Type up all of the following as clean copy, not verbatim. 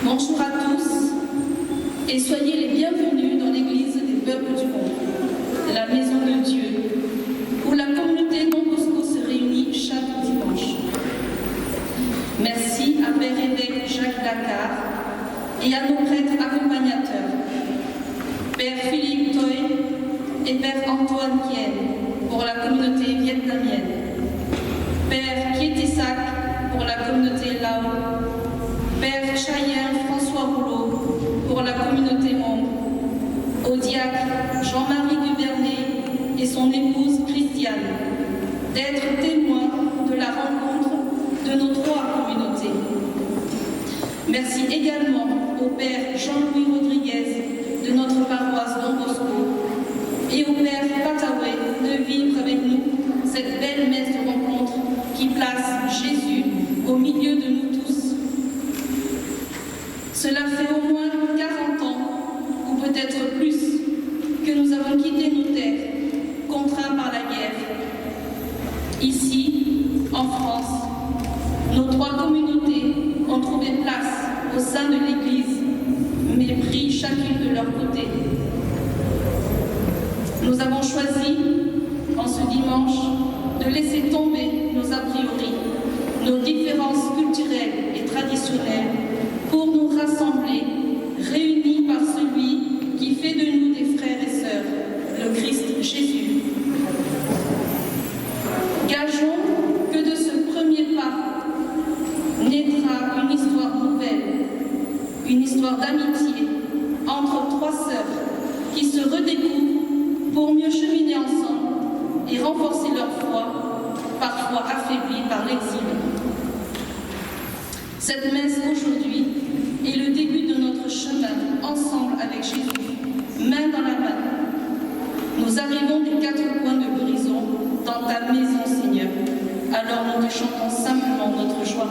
Bonjour à tous et soyez les bienvenus dans l'Église des peuples du monde, la maison de Dieu, où la communauté Don Bosco se réunit chaque dimanche. Merci à Père évêque Jacques Dakar et à nos prêtres accompagnateurs, Père Philippe Toy et Père Antoine Kien pour la communauté vietnamienne, Père Kietisak pour la communauté Lao, Père Chayen François Rouleau pour la communauté Hmong, au diacre Jean-Marie Duvernay et son épouse Christiane, d'être témoins de la rencontre de nos trois communautés. Merci également au Père Jean-Louis Rodriguez de notre paroisse Don Bosco et au Père Pataway de vivre avec nous cette belle messe de rencontre qui place Jésus au milieu de nous tous. Cela fait au moins 40 ans, ou peut-être plus, que nous avons quitté nos terres, contraints par la guerre. Ici, en France, nos trois communautés ont trouvé place au sein de l'Église, mais pris chacune de leur côté. Nous avons choisi, en ce dimanche, de laisser tomber nos a priori, nos différences culturelles et traditionnelles, pour nous rassembler, réunis par celui qui fait de nous des frères et sœurs, le Christ Jésus. Gageons que de ce premier pas naîtra une histoire nouvelle, une histoire d'amitié entre trois sœurs qui se redécouvrent pour mieux cheminer ensemble et renforcer leur foi, parfois affaiblie par l'exil. Cette messe aujourd'hui est le début de notre chemin ensemble avec Jésus, main dans la main. Nous arrivons des quatre coins de l'horizon dans ta maison, Seigneur. Alors nous te chantons simplement notre joie.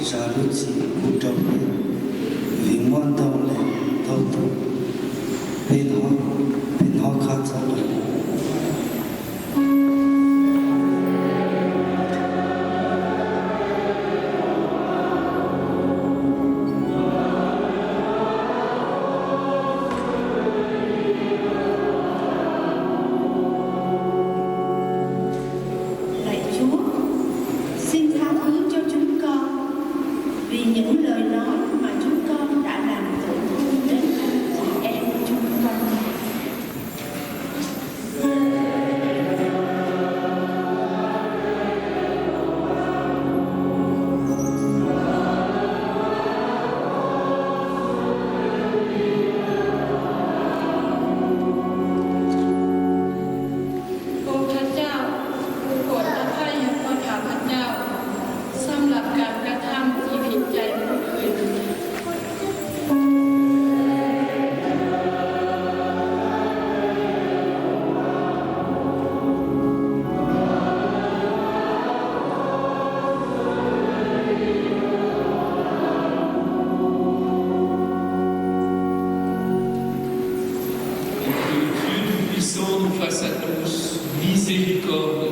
jalousie, utopia, vimwandole, toto, pinho katala. Những lời nói mà chúng con đã làm tổn thương đến chị em chung quanh. Fasse à tous miséricorde,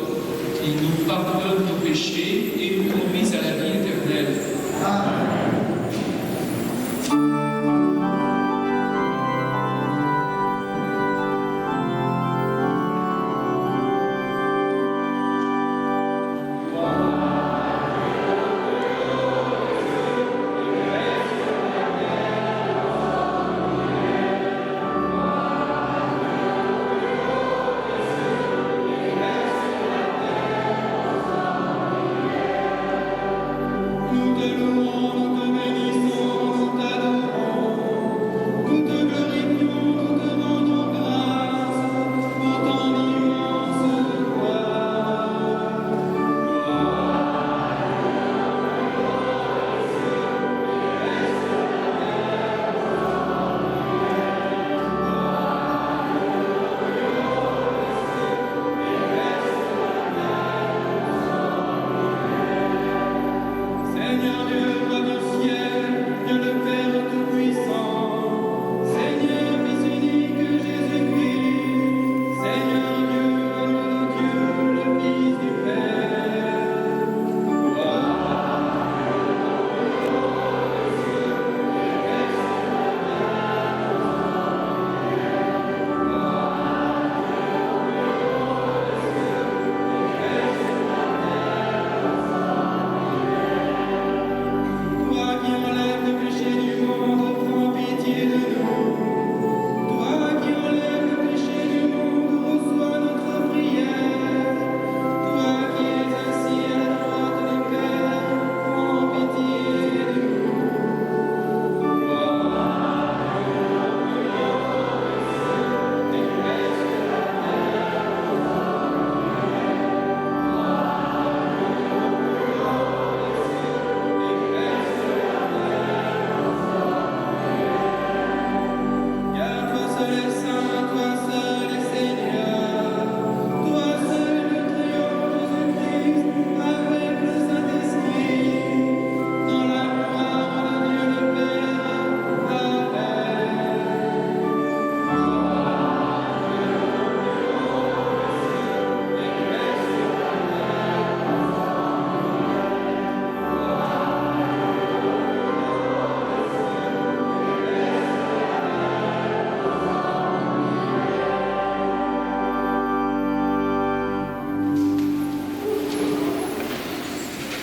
il nous pardonne nos péchés et nous conduise à la vie éternelle. Amen.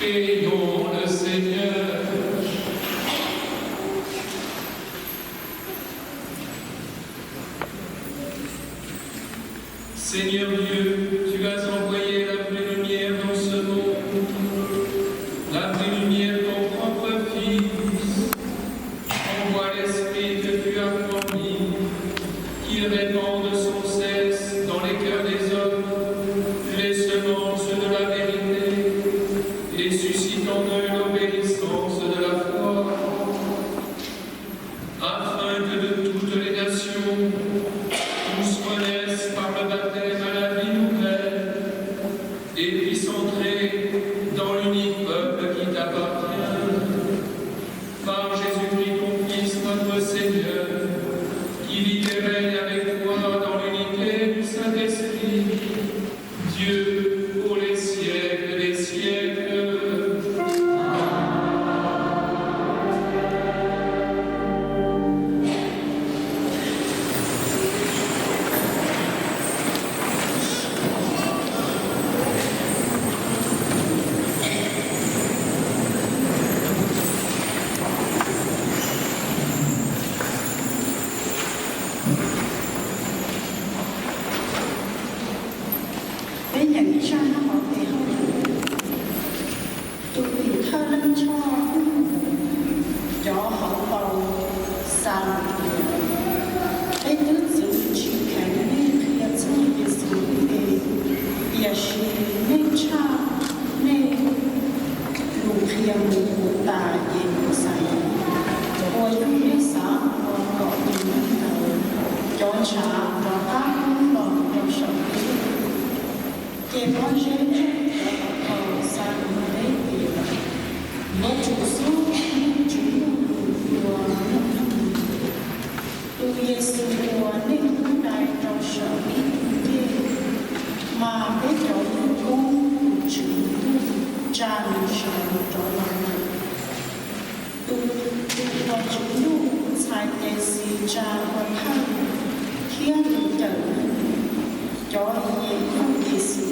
Prions le Seigneur. Seigneur Dieu, tu as envoyé la vraie lumière dans ce monde, la vraie lumière ton propre Fils. Envoie l'Esprit que tu as promis, qu'il répande sans cesse dans les cœurs des hommes les semences de la vérité, et suscite en eux l'obéissance de la foi, afin que de toutes les nations, tous connaissent par le baptême à la vie nouvelle, et puissent entrer dans l'unique peuple qui t'appartient. cái nhận ra nó bảo vệ không tụi bị thơ lên cho họ bầu sang cái nước giữ chỉ cảnh nên khi ở trong cái sự về bây giờ nên cha nên lục hiệp một tài về một sai tôi cũng biết sao còn có những cho trả và các món đồ trong sống cái món chế và sang đấy thì nó chủ số chủ của tôi Giêsu của nên cũng đại trong sở cái mà cái chỗ cũng chủ tràn sở cho lòng tôi có chủ sai để xin cha và thân thiên tử cho Giêsu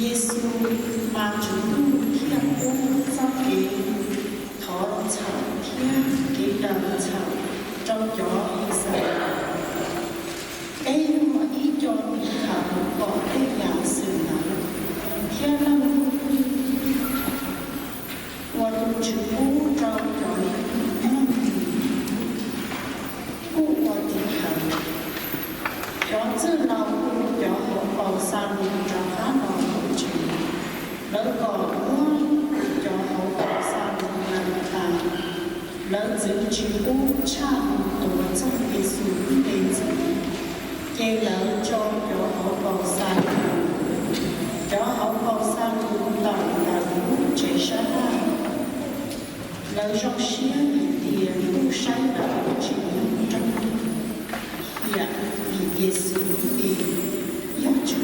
Giêsu mà chúng thiên cung sắp kỹ thọ chào thiên kỹ đầm chào trong gió Israel cái mà ý cho mình thảo có cái dạng sự nào thiên lâm và tu chữ cũ trong gió cũ và tình hận gió chữ lòng gió hộ bầu sang gió khá lòng hỗ trợ lỡ còn muốn gió hộ bầu sang ngàn tàn lỡ giữ chữ cũ cha tổ trong Giêsu đến giờ kê lỡ cho gió hộ bầu sang gió hộ bầu sang tổng là vũ chế sát lỡ trong xía thì vũ sáng đạo chỉ trong hiện vì Giêsu vì giáo chủ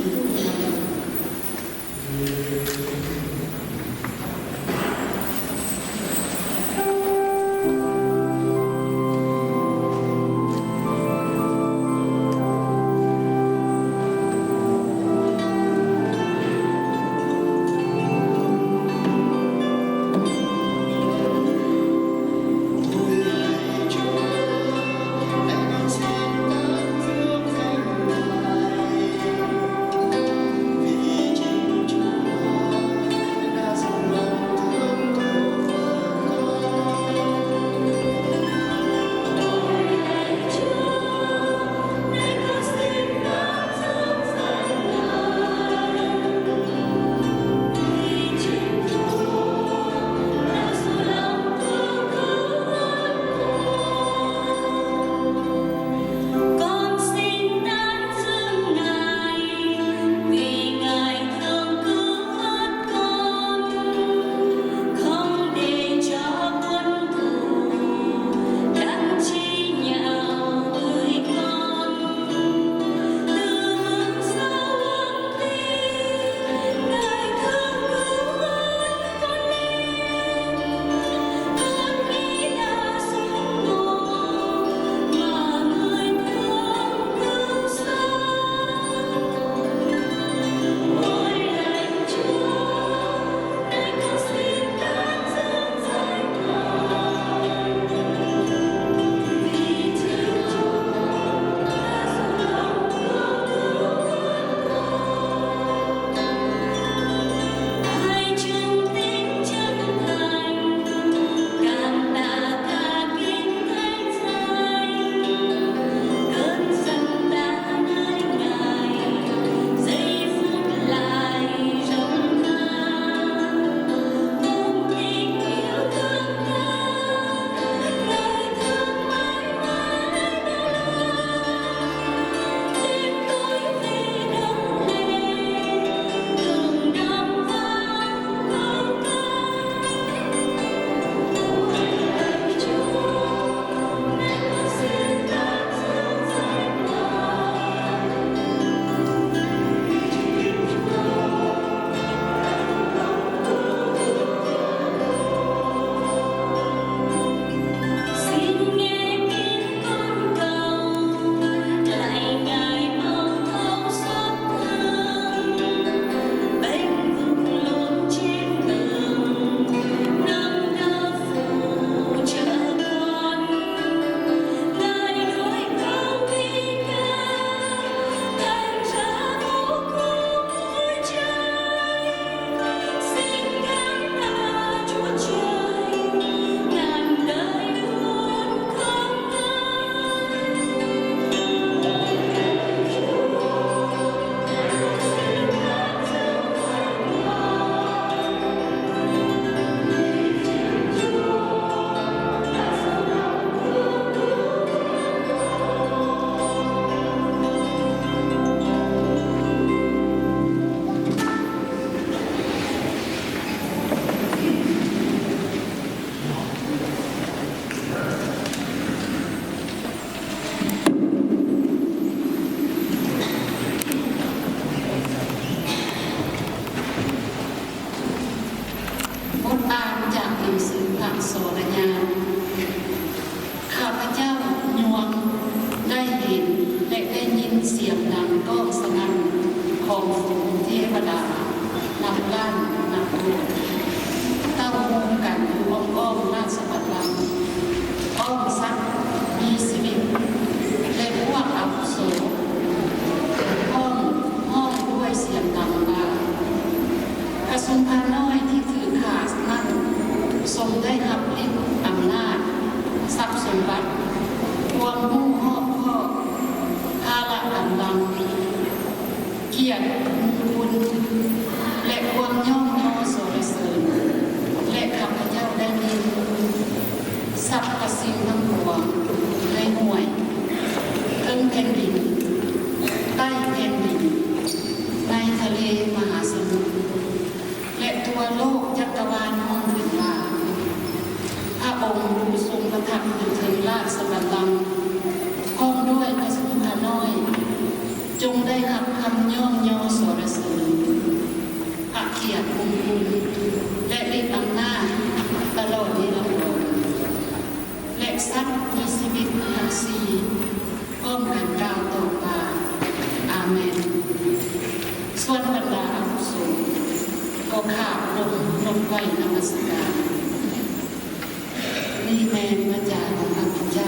องฝูงเทวดานับล้านนับโลกตั้งวงกันอยู่อ้อมราชบัลลังก์อ้อมซักมีชีวิตและพวกอาวุโสห้องด้วยเสียงดังว่ากระสุนพาน้อยที่ถือขาสนั้นทรงได้รับฤทธิ์อำนาจทรัพย์สมบัติความมุ่งหอบข้อภาระอันดังเกียรติคุณและความย่อมย่อสรรเสริญและข้าพเจ้าได้ยินสรรพสิ่งทั้งปวงในห่วยเทิงแผ่นดินใต้แผ่นดินในทะเลมหาสมุทรและทั่วโลกจักรวาลมองขึ้นว่าพระองค์ผู้ทรงประทับอยู่ถึงราชบัลลังก์พร้อมด้วยพระสุธาน้อยจงได้รับคำย่อมย่อสรรเสริญพระเกียรติองค์คุณและฤทธิ์อำนาจตลอดนิรันดร์และสัตว์มีชีวิตทั้งสี่ก้มกันกล่าวต่อไปอาเมนส่วนบรรดาอาวุโสก็ขาบลงไว้นมัสการนี่แม่พระเจ้าของข้าพเจ้า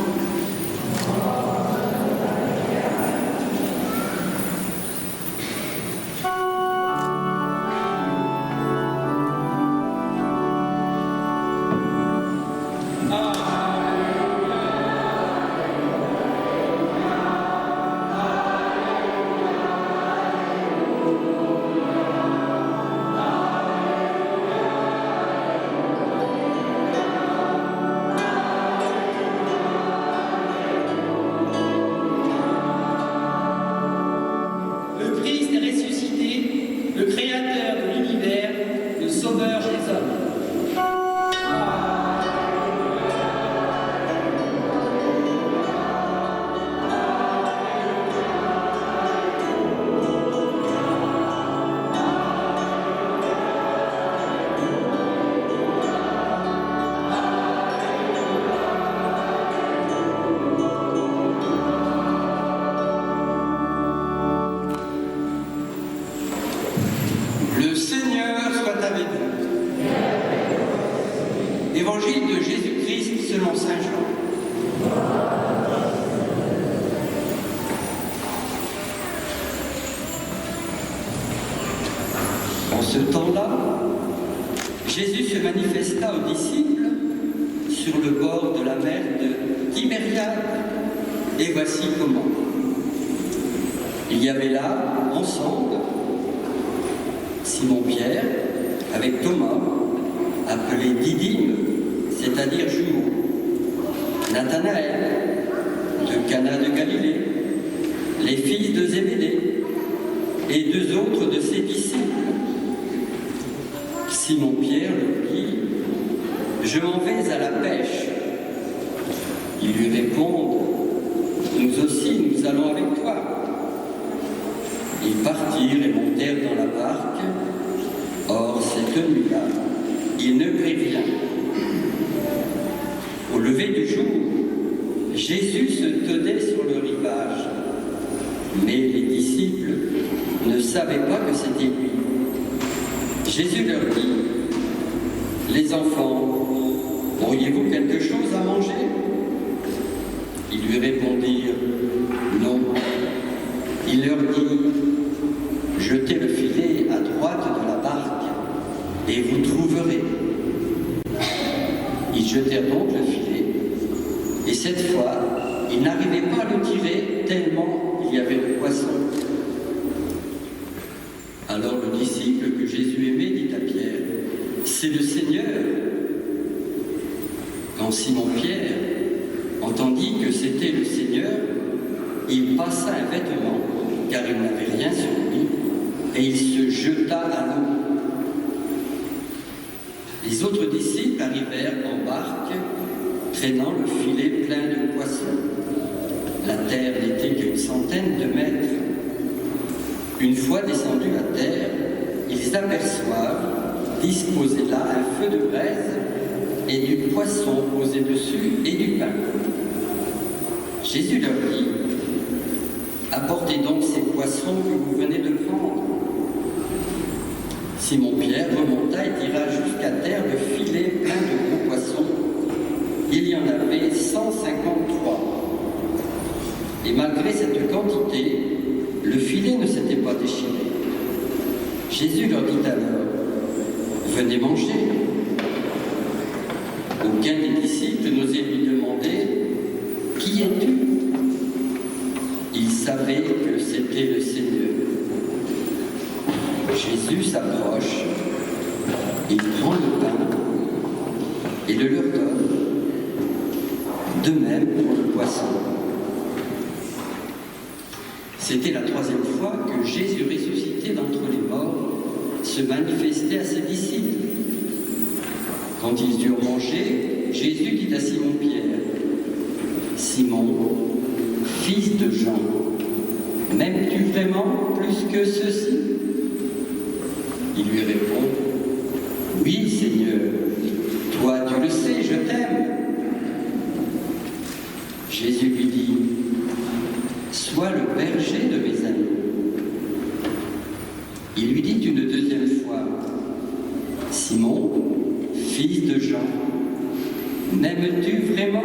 Évangile de Jésus-Christ selon Saint Jean. En ce temps-là, Jésus se manifesta aux disciples sur le bord de la mer de Tibériade. Et voici comment. Il y avait là, ensemble, Simon-Pierre avec Thomas, appelé Didyme, c'est-à-dire jumeau, Nathanaël, de Cana de Galilée, les fils de Zébédée, et deux autres de ses disciples. Simon-Pierre leur dit, « Je m'en vais à la pêche. » Ils lui répondent, « Nous aussi, nous allons avec toi. » Ils partirent et montèrent dans la barque. Or, cette nuit-là, il ne prit rien. Au lever du jour, Jésus se tenait sur le rivage. Mais les disciples ne savaient pas que c'était lui. Jésus leur dit, « Les enfants, auriez-vous quelque chose à manger ?» Ils lui répondirent, « Non. » Il leur dit, « Jetez le filet à droite de la barque et vous trouverez. » Ils jetèrent donc le filet, et cette fois, ils n'arrivaient pas à le tirer tellement il y avait de poissons. Alors le disciple que Jésus aimait dit à Pierre, « C'est le Seigneur. » Quand Simon-Pierre entendit que c'était le Seigneur, il passa un vêtement, car il n'avait rien sur lui, et il se jeta à l'eau. Les autres disciples arrivèrent en barque, traînant le filet plein de poissons. La terre n'était qu'une centaine de mètres. Une fois descendus à terre, ils aperçoivent, disposé là, un feu de braise et du poisson posé dessus et du pain. Jésus leur dit, Apportez donc ces poissons que vous venez de prendre. Simon-Pierre remonta et tira jusqu'à terre le filet plein de gros poissons. Il y en avait 153. Et malgré cette quantité, le filet ne s'était pas déchiré. Jésus leur dit alors, « Venez manger. » Aucun des disciples n'osait lui demander, « Qui es-tu » Il savait que c'était le Seigneur. Jésus s'approche, il prend le pain et le leur donne. De même pour le poisson. C'était la 3e fois que Jésus ressuscité d'entre les morts se manifestait à ses disciples. Quand ils eurent mangé, Jésus dit à Simon-Pierre, « Simon, fils de Jean, m'aimes-tu vraiment plus que ceci ?» Il lui répond, « Oui, Seigneur, toi tu le sais, je t'aime. » Jésus lui dit, « Sois le berger de mes amis. » Il lui dit une 2e fois, « Simon, fils de Jean, m'aimes-tu vraiment ?»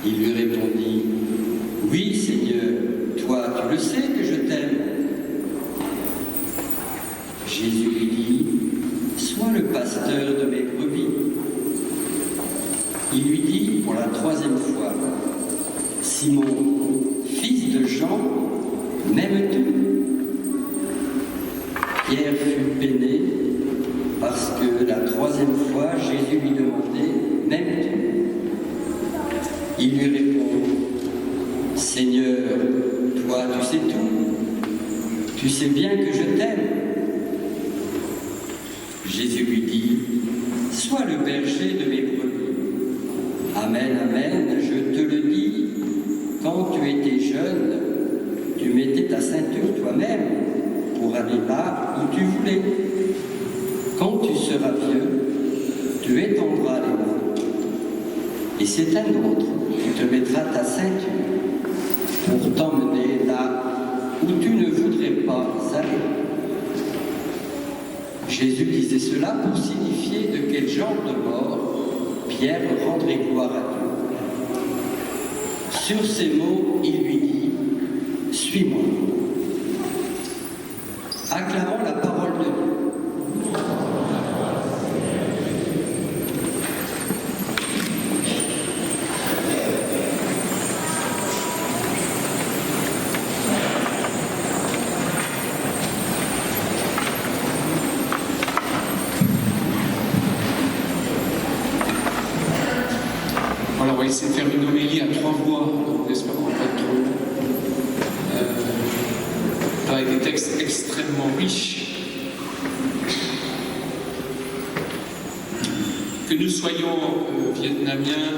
Il lui répondit, « Oui, Seigneur, toi tu le sais que je t'aime. » Jésus lui dit, « Sois le pasteur de mes brebis. » Il lui dit pour la 3e fois, « Simon, fils de Jean, m'aimes-tu » Pierre fut peiné parce que la 3e fois, Jésus lui demandait, « M'aimes-tu » Il lui répond, « Seigneur, toi tu sais tout, tu sais bien que je t'aime. » Jésus lui dit, « Sois le berger de mes brebis. Amen, amen, je te le dis, quand tu étais jeune, tu mettais ta ceinture toi-même pour aller là où tu voulais. Quand tu seras vieux, tu étendras les mains. Et c'est un autre qui te mettra ta ceinture pour t'emmener là où tu ne voudrais pas aller. » Jésus disait cela pour signifier de quel genre de mort Pierre rendrait gloire à Dieu. Sur ces mots, il lui dit, « Suis-moi. » Acclamons la parole de Dieu. Voilà, on va essayer de faire une homélie à 3 voix, on espère qu'on va pas être trop long. Avec des textes extrêmement riches. Que nous soyons vietnamiens,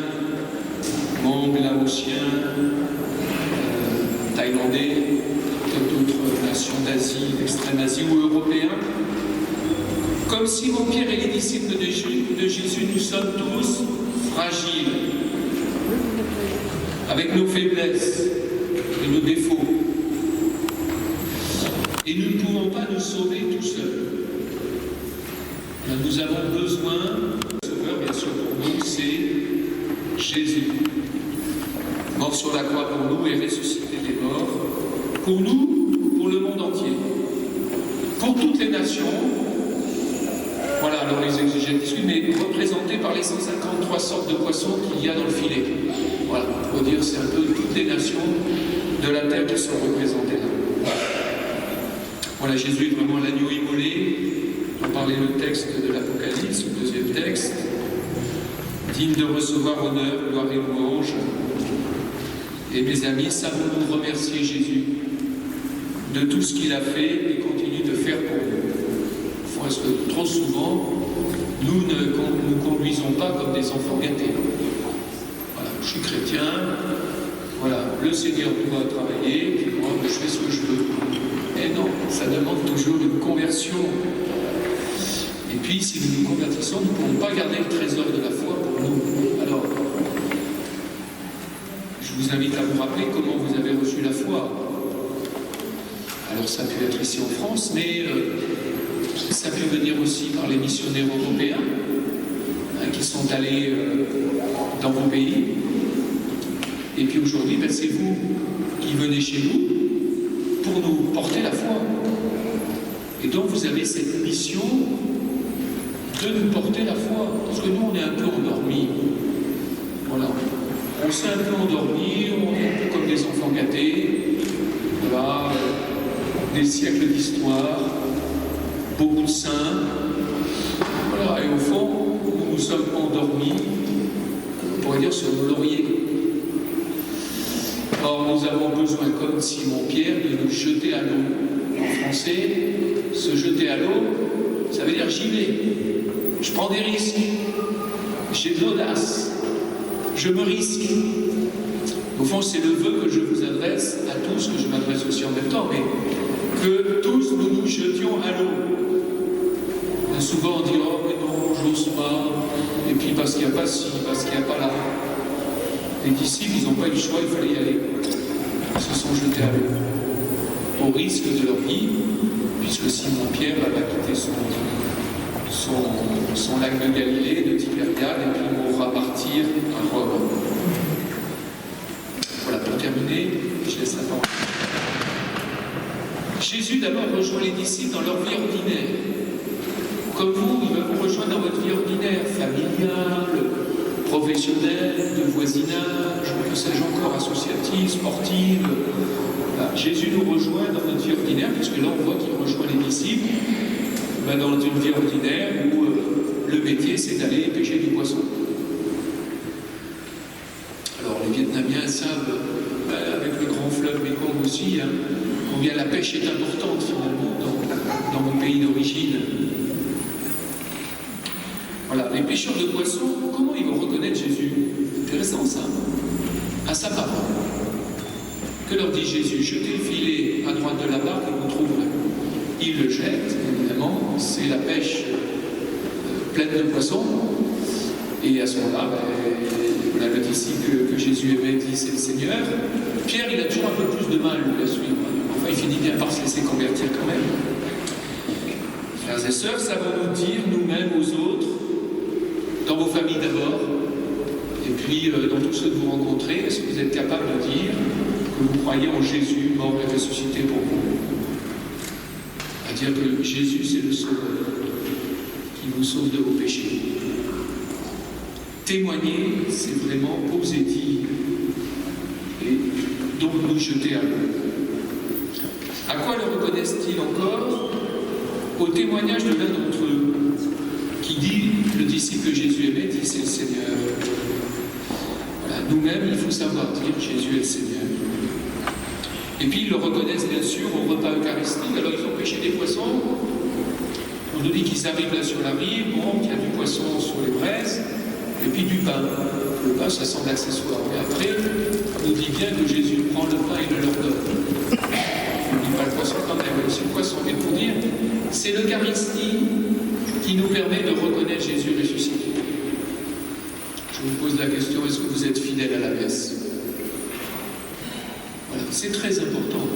Hmong, laotiens, thaïlandais, d'autres nations d'Asie, d'Extrême-Asie ou européens, comme Simon-Pierre et les disciples de Jésus, nous sommes tous fragiles, avec nos faiblesses et nos défauts. Et nous ne pouvons pas nous sauver tout seuls. Nous avons besoin, le sauveur bien sûr pour nous, c'est Jésus. Mort sur la croix pour nous et ressuscité des morts. Pour nous, pour le monde entier. Pour toutes les nations. Voilà, alors les exégètes, mais représentés par les 153 sortes de poissons qu'il y a dans le filet. Voilà, pour dire c'est un peu toutes les nations de la terre qui sont représentées là. Voilà, Jésus est vraiment l'agneau immolé. On parlait le texte de l'Apocalypse, le 2e texte. Digne de recevoir honneur, gloire et louange. Et mes amis, savons-nous remercier Jésus de tout ce qu'il a fait et continue de faire pour nous. Parce que trop souvent, nous ne nous conduisons pas comme des enfants gâtés. Voilà, je suis chrétien, voilà, le Seigneur doit travailler, puis moi, je fais ce que je veux. Et non, ça demande toujours une conversion. Et puis, si nous nous convertissons, nous ne pouvons pas garder le trésor de la foi pour nous. Alors, je Je vous invite à vous rappeler comment vous avez reçu la foi. Alors ça peut être ici en France, mais ça peut venir aussi par les missionnaires européens qui sont allés dans vos pays. Et puis aujourd'hui, c'est vous qui venez chez nous pour nous porter la foi. Et donc vous avez cette mission de nous porter la foi. Parce que nous, on est un peu endormis. Voilà. On s'est un peu endormis, on est un peu comme des enfants gâtés. Voilà. Des siècles d'histoire, beaucoup de saints. Voilà. Et au fond, nous sommes endormis, on pourrait dire sur nos lauriers. Or, nous avons besoin, comme Simon-Pierre, de nous jeter à l'eau. En français, se jeter à l'eau, ça veut dire j'y vais. Je prends des risques. J'ai de l'audace. Je me risque. Au fond, c'est le vœu que je vous adresse à tous, que je m'adresse aussi en même temps, mais que tous nous nous jetions à l'eau. Souvent on dit oh mais non, j'ose pas, et puis parce qu'il n'y a pas ci, parce qu'il n'y a pas là. Les disciples, ils n'ont pas eu le choix, il fallait y aller. Ils se sont jetés à l'eau, au risque de leur vie, puisque Simon-Pierre va quitter son lac de Galilée, de Tibériade, et puis mourra martyr à Rome. Voilà, pour terminer, je laisse la parole. Jésus d'abord rejoint les disciples dans leur vie ordinaire. Comme vous, il va vous rejoindre dans votre vie ordinaire, familiale, professionnelle, de voisinage, que sais-je encore, associative, sportive. Voilà. Jésus nous rejoint dans notre vie ordinaire, puisque là on voit qu'il rejoint les disciples dans une vie ordinaire où le métier c'est d'aller pêcher du poisson. Alors les Vietnamiens savent, avec le grand fleuve Mekong aussi, combien la pêche est importante finalement dans mon pays d'origine. Voilà, les pêcheurs de poissons, comment ils vont reconnaître Jésus? Intéressant ça. À sa parole. Que leur dit Jésus? Jetez le filet à droite de la barque et vous trouverez. Ils le jettent, évidemment, c'est la pêche pleine de poissons. Et à ce moment-là, on a le disciple que Jésus aimait dit c'est le Seigneur. Pierre, il a toujours un peu plus de mal à suivre. Enfin, il finit bien par se laisser convertir quand même. Frères et sœurs, savons-nous dire nous-mêmes aux autres, dans vos familles d'abord, et puis dans tous ceux que vous rencontrez, est-ce que vous êtes capable de dire que vous croyez en Jésus, mort et ressuscité pour vous? À dire que Jésus, c'est le Sauveur, qui vous sauve de vos péchés. Témoigner, c'est vraiment oser dire, et donc nous jeter à l'eau. À quoi le reconnaissent-ils encore? Au témoignage de l'un d'entre eux, qui dit, le disciple que Jésus aimait, dit c'est le Seigneur. Voilà, nous-mêmes, il faut savoir dire Jésus est le Seigneur. Et puis ils le reconnaissent bien sûr au repas eucharistique. Alors ils ont pêché des poissons. On nous dit qu'ils arrivent là sur la rive, bon, qu'il y a du poisson sur les braises, et puis du pain. Le pain, ça semble accessoire. Mais après, on nous dit bien que Jésus prend le pain et le leur donne. On ne dit pas le poisson quand même, c'est le poisson. Mais pour dire, c'est l'Eucharistie qui nous permet de reconnaître Jésus ressuscité. Je vous pose la question, est-ce que vous êtes fidèle à la messe? Voilà, c'est très important.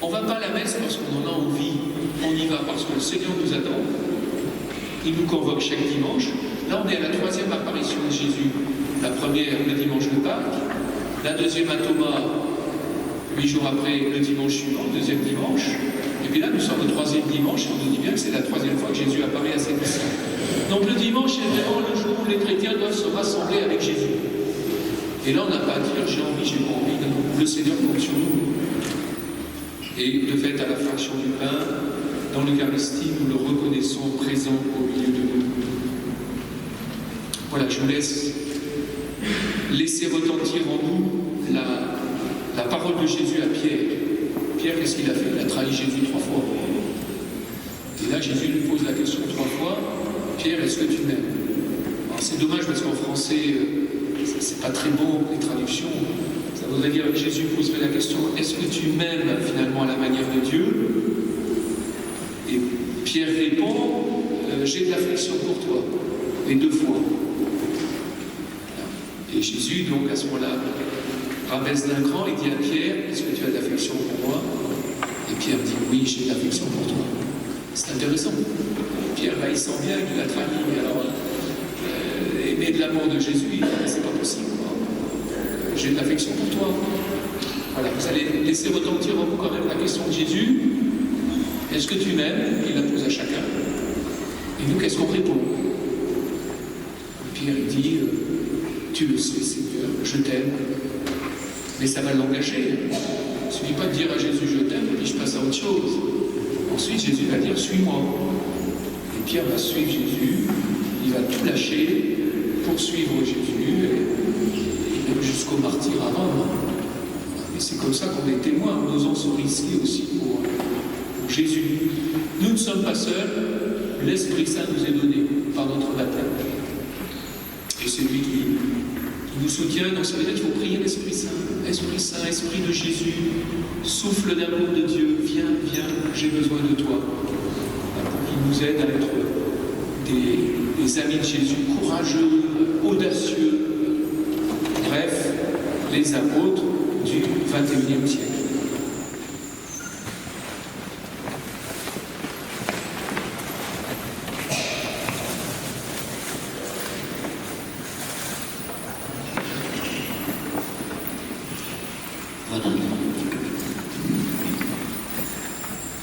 On ne va pas à la messe parce qu'on en a envie, on y va parce que le Seigneur nous attend. Il nous convoque chaque dimanche. Là, on est à la 3e apparition de Jésus. La première, le dimanche de Pâques. La deuxième à Thomas, 8 jours après, le dimanche suivant, le deuxième dimanche. Et puis là, nous sommes au 3e dimanche, et on nous dit bien que c'est la 3e fois que Jésus apparaît à ses disciples. Donc le dimanche est vraiment le jour où les chrétiens doivent se rassembler avec Jésus. Et là, on n'a pas à dire j'ai envie, j'ai pas envie. Le Seigneur compte sur nous. Et le fait à la fraction du pain, dans l'Eucharistie, nous le reconnaissons présent au milieu de nous. Voilà, je vous laisse laisser retentir en nous la parole de Jésus à Pierre. Pierre, qu'est-ce qu'il a fait? Il a trahi Jésus 3 fois. Et là, Jésus lui pose la question 3 fois, Pierre, est-ce que tu m'aimes? Alors c'est dommage parce qu'en français, c'est pas très bon, les traductions. Ça voudrait dire que Jésus poserait la question, est-ce que tu m'aimes finalement à la manière de Dieu? Et Pierre répond, j'ai de l'affection pour toi, les 2 fois. Et Jésus, donc, à ce moment-là, rabaisse d'un cran et dit à Pierre, est-ce que tu as de l'affection pour moi? Et Pierre dit, oui, j'ai de l'affection pour toi. C'est intéressant. Pierre, là, il sent bien qu'il a trahi. Alors, aimer de l'amour de Jésus, c'est pas possible. J'ai de l'affection pour toi. Voilà, vous allez laisser retentir en vous quand même la question de Jésus. Est-ce que tu m'aimes? Il la pose à chacun. Et nous, qu'est-ce qu'on répond? Pierre, il dit, tu le sais, Seigneur, je t'aime. Mais ça va l'engager. Il ne suffit pas de dire à Jésus, je t'aime, et puis je passe à autre chose. Ensuite, Jésus va dire, suis-moi. Et Pierre va suivre Jésus. Il va tout lâcher pour suivre Jésus, et même jusqu'au martyr à Rome. Et c'est comme ça qu'on est témoins, en osant se risquer aussi pour Jésus. Nous ne sommes pas seuls, l'Esprit Saint nous est donné par notre baptême. Et c'est lui qui nous soutient, donc ça veut dire qu'il faut prier l'Esprit Saint. Esprit Saint, Esprit de Jésus, souffle d'amour de Dieu, viens, j'ai besoin de toi. Pour qu'il nous aide à être des amis de Jésus, courageux, audacieux. Bref, les apôtres du XXIe siècle.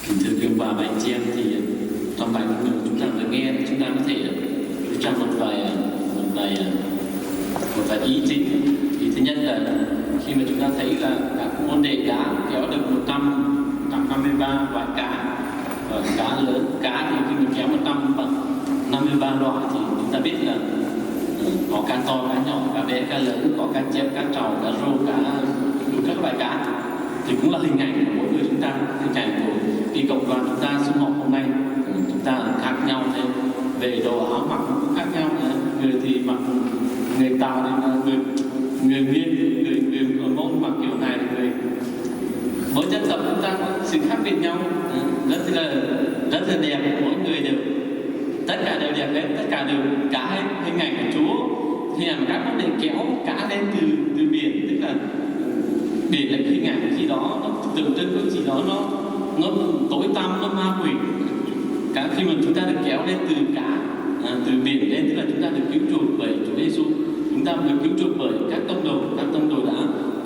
Kính thưa quý ông bà và anh chị em, thì trong bài kinh nghiệm chúng ta vừa nghe, chúng ta có thể đưa ra một vài ý chính. Ý thứ nhất là khi mà chúng ta thấy là các môn đề cá kéo được 153 loại cá, và cá lớn, cá thì khi mình kéo 153 loại thì chúng ta biết là có cá to, cá nhỏ, cá bé, cá lớn, có cá chép, cá trầu, cá rô, cá đủ các loại cá. Thì cũng là hình ảnh của mỗi người chúng ta, hình ảnh của cái cộng đoàn chúng ta sum họp hôm nay. Chúng ta khác nhau thế, về đồ áo mặc cũng khác nhau. Người thì mặc, người Tàu thì người Miên, người ở Mông mặc kiểu này, người mỗi dân tộc chúng ta có sự khác biệt nhau, rất là đẹp. Mỗi người đều, tất cả đều đẹp hết, tất cả đều cá hết, hình ảnh của Chúa. Thì là các vấn đề kéo cá lên từ biển, tức là biển là hình ảnh gì đó, nó tượng trưng cái gì đó, nó tối tăm, nó ma quỷ. Khi mà chúng ta được kéo lên từ từ biển lên, tức là chúng ta được cứu chuộc bởi Chúa Giêsu. Chúng ta được cứu chuộc bởi các tông đồ đã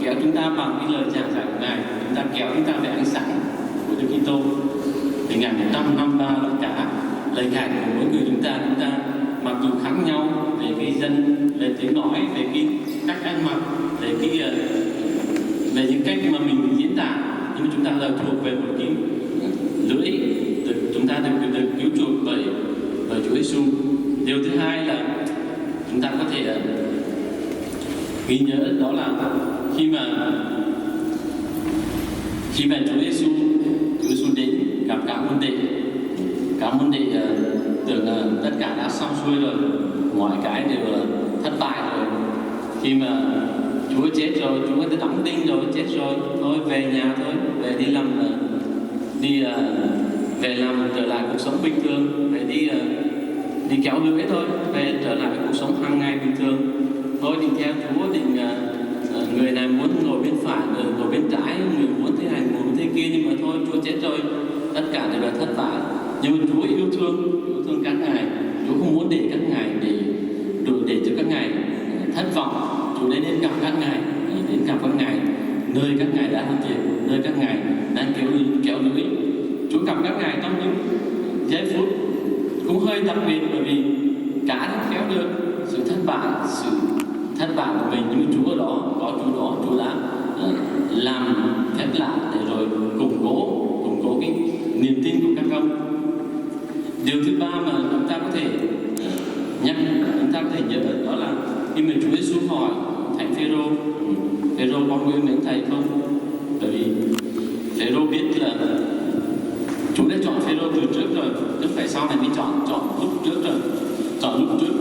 kéo chúng ta bằng cái lời giảng dạy của Ngài. Chúng ta kéo chúng ta về ánh sáng của Đức Kitô. Hình ảnh 153 loại cá là hình ảnh của mỗi người chúng ta mặc dù khác nhau về cái dân, về tiếng nói, về cái cách ăn mặc, về những cách mà mình diễn tả, nhưng mà chúng ta là thuộc về một cái lưỡi, chúng ta được cứu chuộc bởi Chúa Giêsu. Điều thứ hai là chúng ta có thể ghi nhớ, đó là khi mà Chúa Giêsu đến gặp các môn đệ tưởng tất cả đã xong xuôi rồi, mọi cái đều thất bại rồi. Khi mà Chúa chết rồi, Chúa đã đóng đinh rồi, chết rồi, thôi về nhà thôi, về về làm trở lại cuộc sống bình thường, về đi kéo lưỡi thôi, về trở lại cuộc sống hàng ngày bình thường. Thôi định theo Chúa, người này muốn ngồi bên phải, người ngồi bên trái, người muốn thế này, người muốn thế kia, nhưng mà thôi Chúa chết rồi, tất cả đều là thất bại. Nhưng mà Chúa yêu thương các ngài, Chúa không muốn để các ngài để cho các ngài thất vọng. Chúa đến gặp các ngài, nơi các ngài đã làm việc, nơi các ngài đang kéo lưỡi. Chúa gặp các ngài trong những giây phút cũng hơi đặc biệt, bởi vì cá đã kéo được sự thất bại của mình, nhưng Chúa ở đó, Chúa đã làm phép lạ để rồi củng cố cái niềm tin của các ông. Điều thứ ba mà chúng ta có thể nhớ đó là khi mà Chúa Giêsu hỏi thánh Phêrô con có yêu mến thầy không? Bởi vì Phêrô biết là Chúa đã chọn Phêrô từ trước rồi, chứ phải sau này mới chọn lúc trước rồi, chọn lúc trước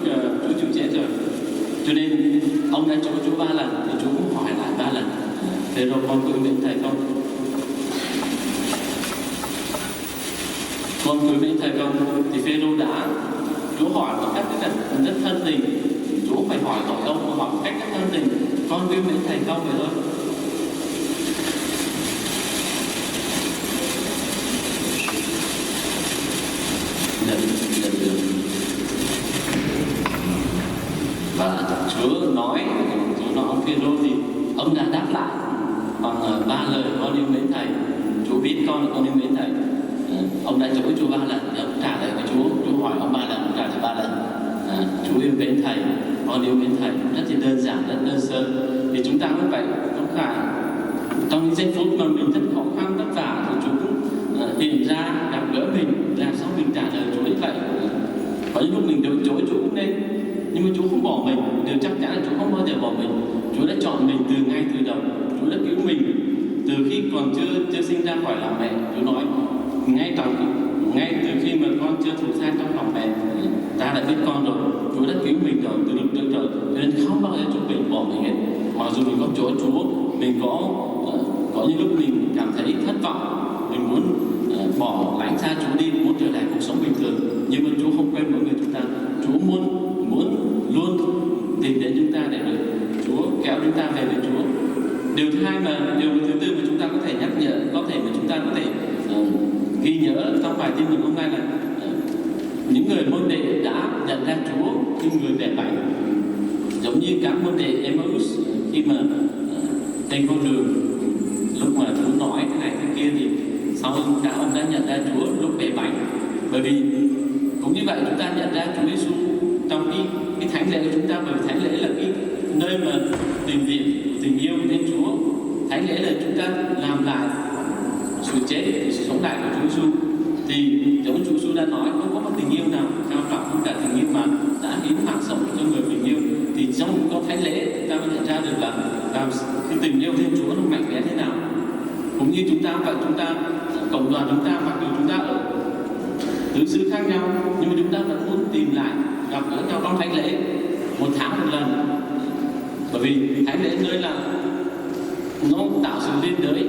Chúa chết rồi. Cho nên ông đã chọn Chúa 3 lần, thì Chúa cũng hỏi lại 3 lần: Phêrô con có yêu mến thầy không? Con có yêu mến thầy không? Thì Phêrô đã, Chúa hỏi một cách rất thân tình. Chúa không phải hỏi tội ông mà hỏi một cách rất thân tình, con yêu mến thầy không vậy thôi. Lần được. Và Chúa nói ông Phêrô thì ông đã đáp lại bằng 3 lời con yêu mến thầy. Chúa biết con yêu mến thầy. Ông đã chối Chúa 3 lần, ông trả lời với Chúa hỏi ông 3 lần, ông trả lời 3 lần. Chúa yêu mến thầy, con yêu mến thầy, rất là đơn giản, rất đơn sơ. Thì chúng ta cũng phải trong những giây phút mà mình rất khó khăn vất vả thì Chúa cũng hiện ra gặp gỡ mình, làm sao mình trả lời Chúa như vậy. Có những lúc mình đối chối Chúa cũng nên, nhưng mà Chúa không bỏ mình, điều chắc chắn là Chúa không bao giờ bỏ mình. Chúa đã chọn mình từ ngay từ đầu, Chúa đã cứu mình từ khi còn chưa sinh ra khỏi lòng mẹ. Chúa nói ngay từ khi mà con chưa thụ thai trong lòng mẹ, ta đã biết con rồi, Chúa đã cứu mình rồi, từ lúc trước rồi, cho nên không bao giờ Chúa mình bỏ mình hết. Mặc dù mình có chỗ Chúa, mình có những lúc mình cảm thấy thất vọng, mình muốn bỏ lánh xa Chúa đi, muốn trở lại cuộc sống bình thường, nhưng mà Chúa không quên mỗi người chúng ta. Chúa muốn luôn tìm đến chúng ta để được Chúa kéo chúng ta về với Chúa. Điều thứ tư mà chúng ta có thể nhắc nhở, mà chúng ta có thể ghi nhớ trong bài tin mừng hôm nay là những người môn đệ đã nhận ra Chúa như người bẻ bánh, giống như các môn đệ Emmaus khi mà trên con đường lúc mà Chúa nói cái này cái kia thì sau các ông đã nhận ra Chúa lúc bẻ bánh. Bởi vì cũng như vậy chúng ta nhận ra Chúa Giêsu trong cái thánh lễ của chúng ta, bởi vì thánh lễ là cái nơi mà tìm viện tình yêu của Thiên Chúa. Thánh lễ là chúng ta làm lại sự chết thì sự sống lại của Chúa Giêsu. Thì giống Chúa Giêsu đã nói, không có một tình yêu nào cao trọng hơn cả tình yêu mà đã hiến mạng sống cho người mình yêu. Thì trong có thánh lễ chúng ta mới nhận ra được là cái tình yêu Thiên Chúa nó mạnh mẽ thế nào. Cũng như chúng ta cộng đoàn chúng ta, mặc dù chúng ta ở tứ xứ khác nhau, nhưng mà chúng ta vẫn muốn tìm lại gặp gỡ nhau trong thánh lễ 1 tháng 1 lần. Bởi vì thánh lễ nơi là nó tạo sự liên đới,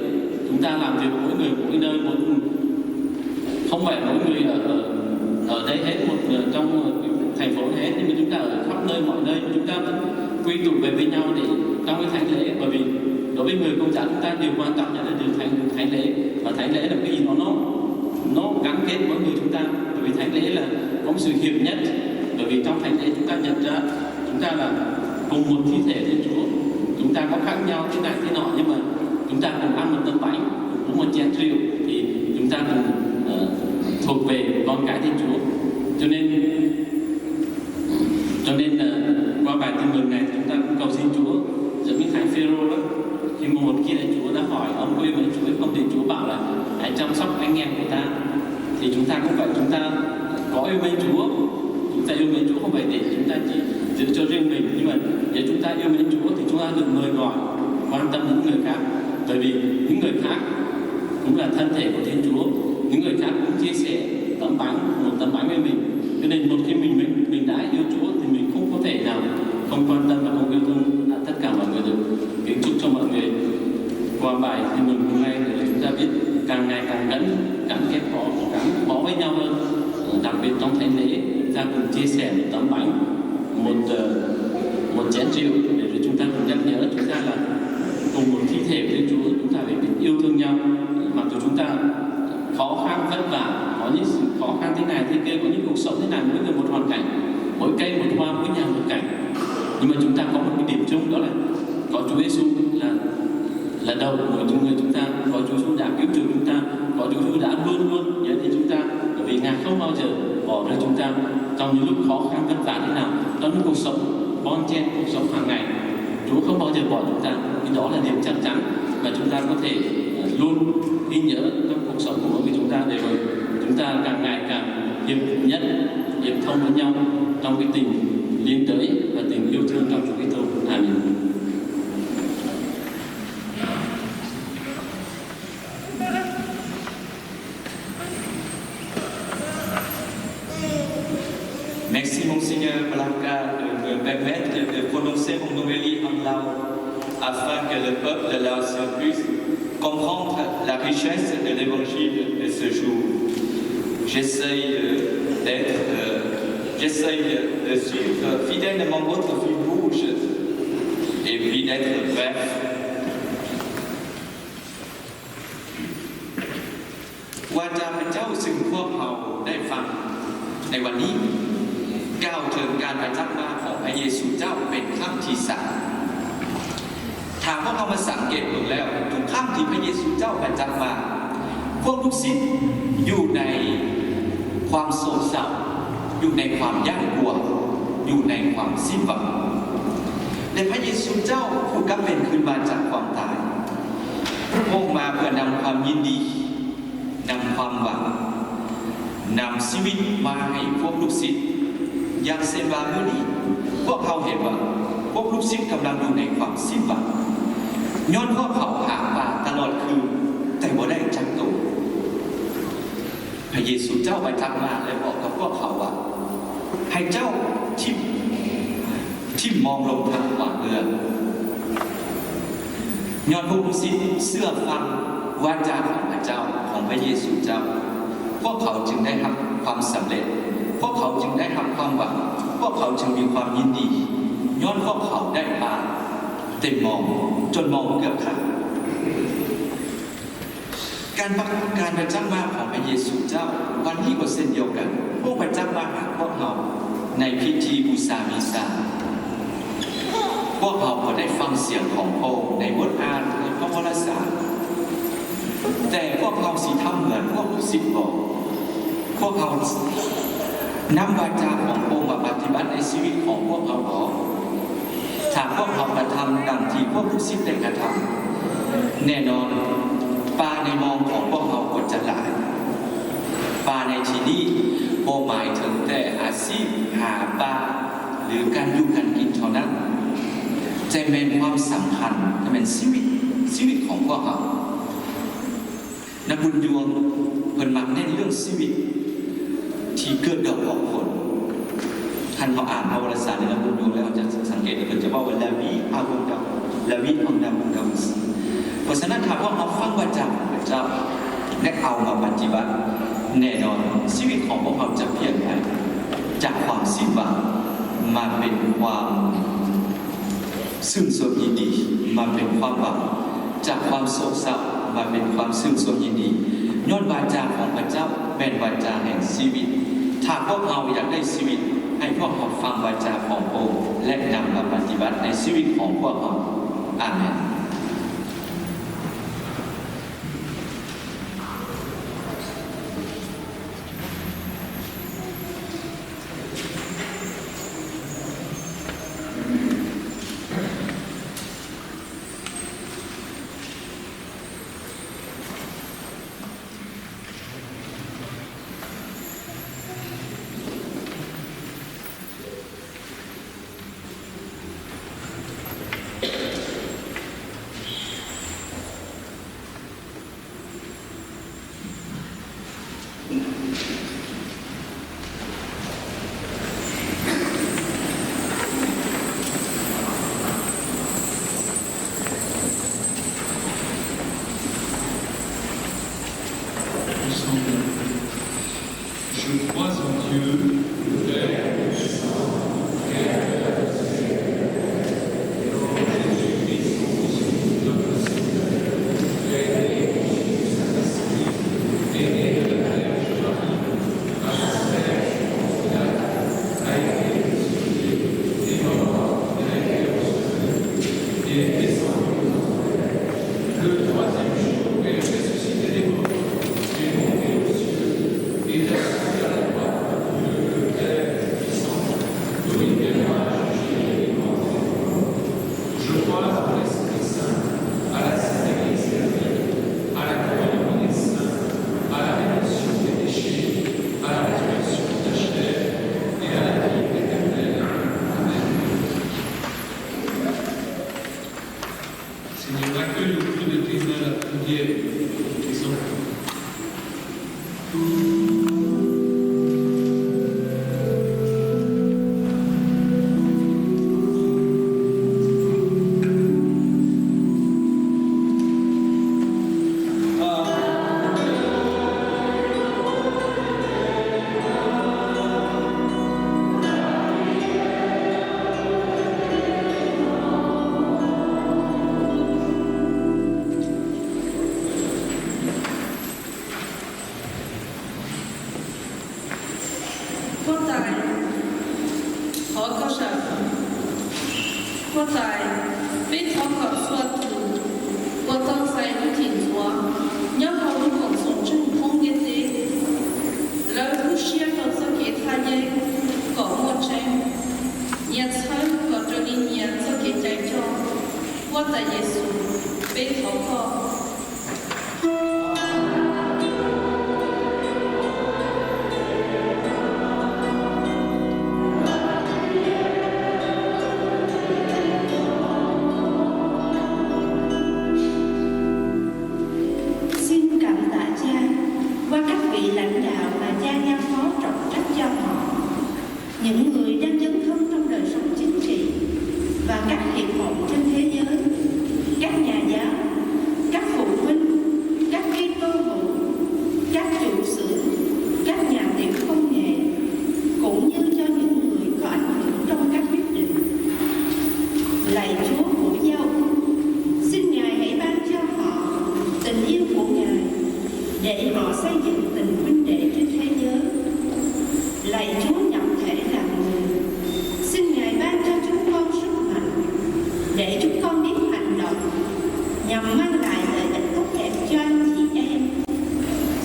chúng ta làm việc mỗi người mỗi nơi, không phải mỗi người ở đây hết, trong thành phố hết, nhưng mà chúng ta ở khắp nơi mọi nơi, chúng ta vẫn quy tụ về với nhau để trong cái thánh lễ. Bởi vì đối với người Công giáo chúng ta điều quan trọng nhất là điều thánh lễ, và thánh lễ là cái gì nó gắn kết với người chúng ta. Bởi vì thánh lễ là có một sự hiệp nhất, bởi vì trong thánh lễ chúng ta nhận ra chúng ta là cùng một thi thể Thiên Chúa. Chúng ta có khác nhau thế này thế nọ, nhưng mà chúng ta cùng ăn một tấm bánh, uống một chén rượu, thì chúng ta cùng thuộc về con cái Thiên Chúa. Cho nên qua bài tin mừng này chúng ta cũng cầu xin Chúa giống như thánh Phêrô đó, khi một kia Chúa đã hỏi ông yêu mến Chúa không, thì Chúa bảo là hãy chăm sóc anh em của ta. Thì chúng ta cũng vậy, chúng ta có yêu mến Chúa, chúng ta yêu mến Chúa không phải để chúng ta chỉ giữ cho riêng mình, nhưng mà nếu chúng ta yêu mến Chúa thì chúng ta được mời gọi quan tâm đến người khác. Bởi vì những người khác cũng là thân thể của Thiên Chúa, những người khác cũng chia sẻ một tấm bánh với mình. Cho nên một khi mình đã yêu Chúa thì mình không có thể nào không quan tâm và không yêu thương tất cả mọi người được. Kính chúc cho mọi người qua bài thì mình hôm nay để chúng ta biết càng ngày càng gắn kết gắn bó với nhau hơn. Đặc biệt trong thánh lễ chúng ta cùng chia sẻ một tấm bánh, một chén rượu để chúng ta cùng nhắc nhớ chúng ta là cùng một thi thể của Thiên Chúa. Chúng ta phải biết yêu thương nhau, mặc dù chúng ta khó khăn vất vả, có những sự khó khăn thế này thế kia, có những cuộc sống thế này, mỗi người một hoàn cảnh, mỗi cây một hoa, mỗi nhà một cảnh, nhưng mà chúng ta có một cái điểm chung, đó là có Chúa Giêsu là đầu của những người chúng ta, có Chúa Giêsu đã cứu chuộc chúng ta, có Chúa Giêsu đã luôn nhớ đến chúng ta. Bởi vì Ngài không bao giờ bỏ rơi chúng ta trong những lúc khó khăn vất vả thế nào, trong những cuộc sống bon chen, cuộc sống hàng ngày, Chúa không bao giờ bỏ chúng ta. Cái đó là điều chắc chắn và chúng ta có thể luôn ghi nhớ trong cuộc sống của mỗi người chúng ta, để rồi chúng ta càng ngày càng hiệp thông với nhau trong cái tình liên đới và tình yêu thương trong Chúa Kitô. Amen. Merci Monseigneur Blanca de me permettre de prononcer mon Novélie en lao, afin que le peuple laotien puisse comprendre la richesse de l'évangile de ce jour. J'essaye de suivre fidèlement votre fil rouge bouche et puis d'être bref. Waจาพระเจ้าซึ่งพวกเราได้ฟังในวันนี้ก้าวถึงการประทับมาของพระเยซูเจ้าเป็นครั้งที่3ถามว่าเรามาสังเกตดูแล้วทุกครั้งที่พระเยซูเจ้าประทับมาพวกลูกศิษย์อยู่ในความโศกเศร้าอยู่ในความยากกลัวอยู่ในความสิ้นหวังแต่พระเยซูเจ้าผู้กำเป็นขึ้นมาจากความตายพระองค์มาเพื่อนำความยินดีนำความหวังนำชีวิตมาให้พวกลูกศิษย์อย่างเซนวาเมื่อนี้พวกเขาเห็นว่าพวกลูกศิษย์กำลังอยู่ในความสิ้นหวังย้อนพวกเขาหาปลาตลอดคืนแต่บ่ได้จับตัวพระเยซูเจ้าไปทักมาและบอกกับพวกเขาว่าให้เจ้าที่มองลงทางขวาเรือย้อนพวกลูกศิษย์เชื่อฟังวาจาของพระเจ้าของพระเยซูเจ้าพวกเขาจึงได้รับความสำเร็จพวกเขาจึงได้รับความหวังพวกเขาจึงมีความยินดีย้อนพวกเขาได้ปลาเต็มมองจนมองเกือบขาดการประจักษ์มาของพระเยซูเจ้าวันนี้ก็เช่นเดียวกันพวกประจักษ์มาหาพวกเราในพิธีบูชามิซาพวกเราก็ได้ฟังเสียงของพระองค์ในบทอ่านในพระวรสารแต่พวกเราสิทำเหมือนพวกลูกศิษย์บอกพวกเรานำวาจาของพระองค์มาปฏิบัติในชีวิตของพวกเราบอกถ้าพวกเรากระทำดังที่พวกลูกศิษย์ได้กระทำแน่นอนปลาในมองของพวกเราก็จะหลายปลาในที่นี้โบหมายถึงแต่อาชีพหาปลาหรือการอยู่การกินเท่านั้นจะเป็นความสำคัญจะเป็นชีวิตของพวกเรานักบุญยวงเพิ่นมักเน้นเรื่องชีวิตที่เกิดดอกออกผลท่านเขาอ่านพระวรสารในนักบุญยวงแล้วจะสังเกตเพิ่นจะว่าลาวีอาวุธลาวีอังดามุกัมสเพราะฉะนั้นถ้าพวกเราฟังวาจาของพระเจ้าและเอามาปฏิบัติแน่นอนชีวิตของพวกเราจะเปลี่ยนไปจากความสิ้นหวังมาเป็นความซึ่งสมยินดีมาเป็นความหวังจากความโศกเศร้ามาเป็นความซึ่งสมยินดีย้อนวาจาของพระเจ้าเป็นวาจาแห่งชีวิตถ้าพวกเราอยากได้ชีวิตให้พวกเราฟังวาจาของพระองค์และนำมาปฏิบัติในชีวิตของพวกเราอาเมนJe crois en Dieu, Père puissant, Créateur du ciel et en Jésus-Christ, notre Seigneur, créé du Saint-Esprit, né de la Vierge Marie, à sa mère confiante, a été crucifié, est mort, il a été ressuscité, et est descendu dans l'enfer. Le troisième jour, il est ressuscité des morts, il est monté aux cieux, et est assis à la droite de Dieu, le Père puissant, d'où il viendra juger les morts et les morts. Je crois en l'Esprit Saint, à la Sainte Église catholique, à la communion des saints, à la rémission des péchés, à la résurrection de la chair et à la vie éternelle. Amen. Seigneur, accueille au creux de tes mains la prière de tes enfants. 我在被头壳说土，我当在路停坐，然后路口从正空嘅地，老路线到这给他耶，搞我正，也操搞这里面这给在做，我在耶稣被头壳。những người đang dấn thân trong đời sống chính trị và các hiệp hội trên thế giới, các nhà giáo, các phụ huynh, các Kitô hữu, các chủ xưởng, các nhà tiểu công nghệ, cũng như cho những người có ảnh hưởng trong các quyết định. Lạy Chúa của dâu, xin Ngài hãy ban cho họ tình yêu của Ngài để họ xây dựng tình huynh đệ trên thế giới. Lạy Chúa nhập thể là người, xin Ngài ban cho chúng con sức mạnh để chúng con biết hành động nhằm mang lại lợi ích tốt đẹp cho anh chị em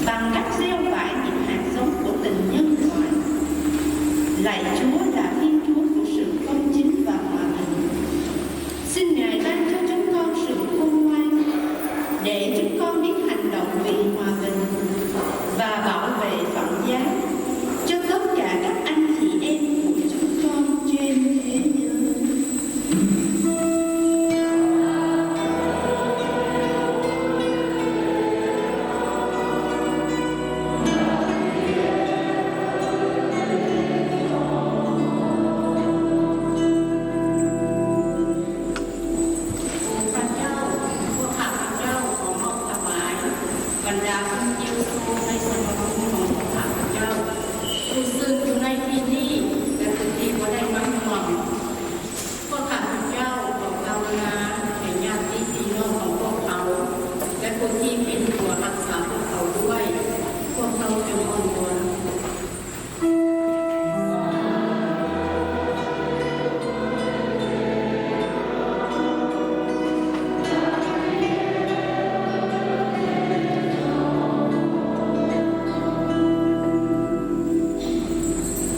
bằng cách gieo vải những hạt giống của tình nhân loại. Lạy Chúa là Thiên Chúa của sự công chính và hòa bình, xin Ngài ban cho chúng con sự khôn ngoan để chúng con biết hành động vì hòa bình và bảo vệ phẩm giá cho tất cả các anh chị em của chúng con trên thế giới.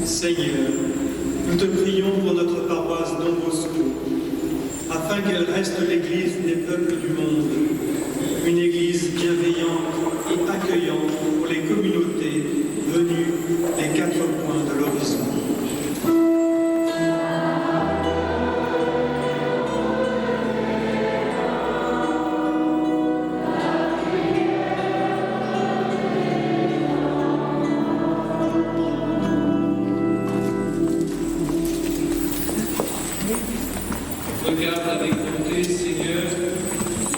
Seigneur, nous te prions pour notre paroisse Don Bosco, afin qu'elle reste l'église des peuples du monde, une église bienveillante et accueillante pour les communautés venues des quatre coins de l'horizon. Regarde avec bonté, Seigneur,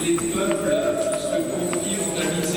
les peuples qui se confient en ta miséricorde.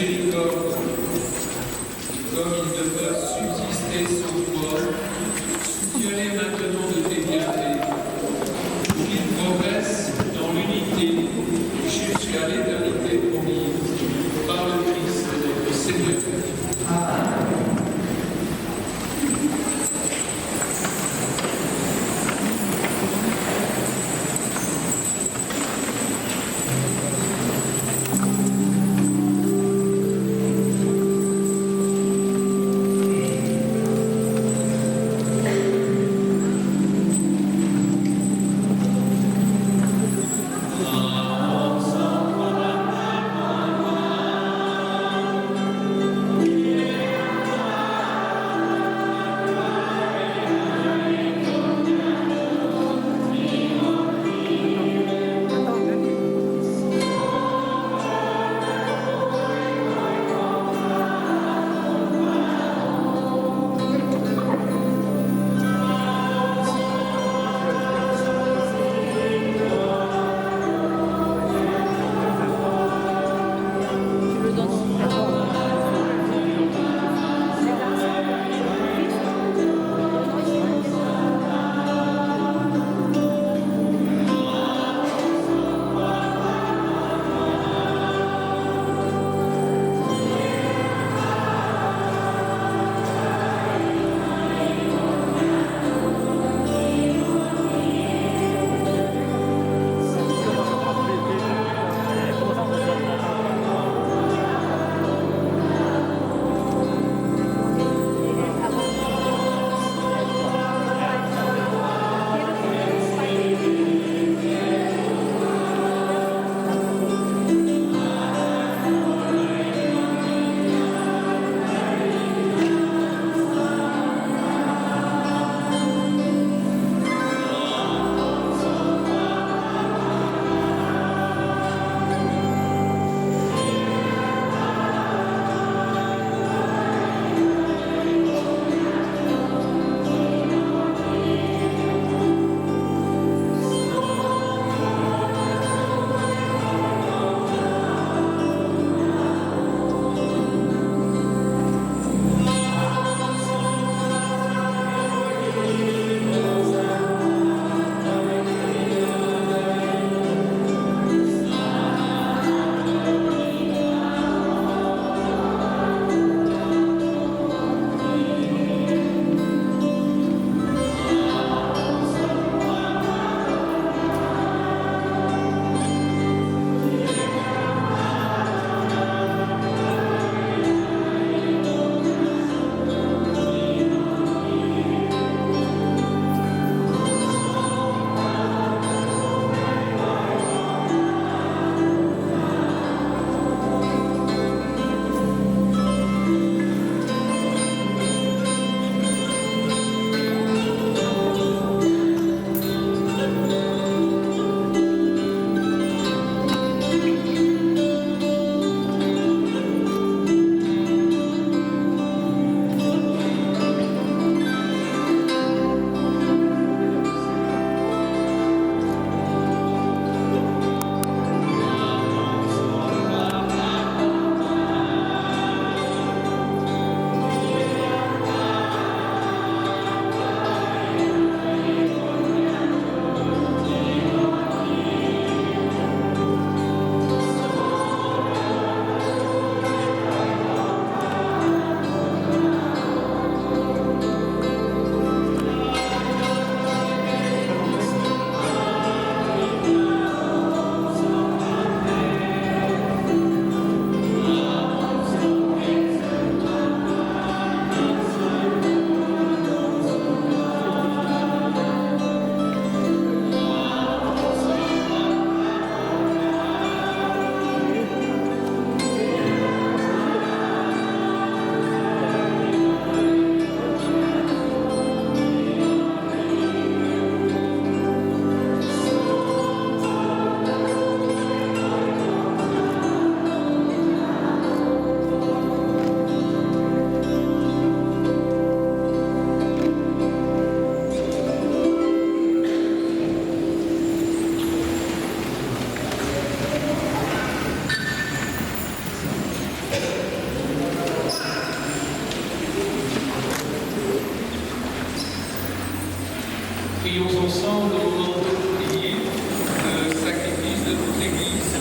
Prions ensemble au moment de prier le sacrifice de toute l'Église.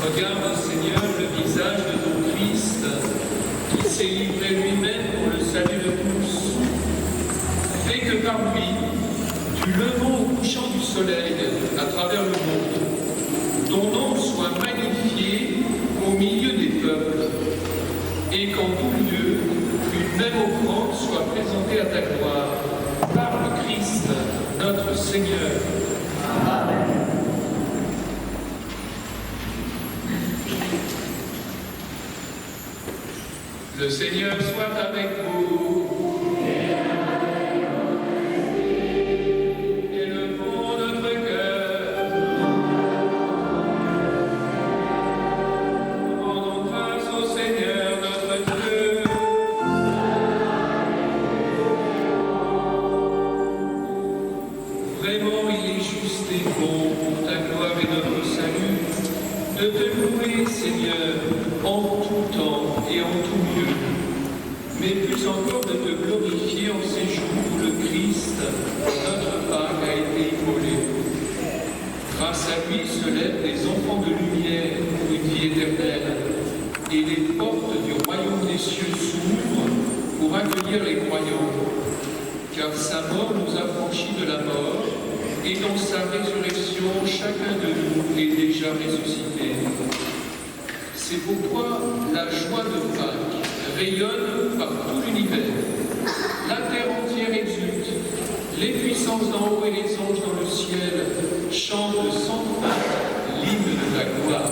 Regarde, Seigneur, le visage de ton Christ qui s'est livré lui-même pour le salut de tous. Fais que par lui, du levant au couchant du soleil à travers le monde, ton nom soit magnifié au milieu des peuples et qu'en tout lieu, une même offrande soit présentée à ta gloire par le Christ, notre Seigneur. Amen. Le Seigneur soit avec vous. Élevons notre cœur. Rendons grâce au Seigneur notre Dieu. Vraiment, il est juste et bon pour ta gloire et notre salut de te louer, Seigneur, en tout temps et en tout lieu, mais plus encore de te glorifier en ces jours où le Christ, notre Pâque, a été immolé. Grâce à lui se lèvent les enfants de lumière pour une vie éternelle, et les portes du royaume des cieux s'ouvrent pour accueillir les croyants, car sa mort nous a franchis de la mort, et dans sa résurrection, chacun de nous est déjà ressuscité. C'est pourquoi la joie de Pâques rayonne par tout l'univers. La terre entière exulte, les puissances d'en haut et les anges dans le ciel chantent sans fin l'hymne de ta gloire.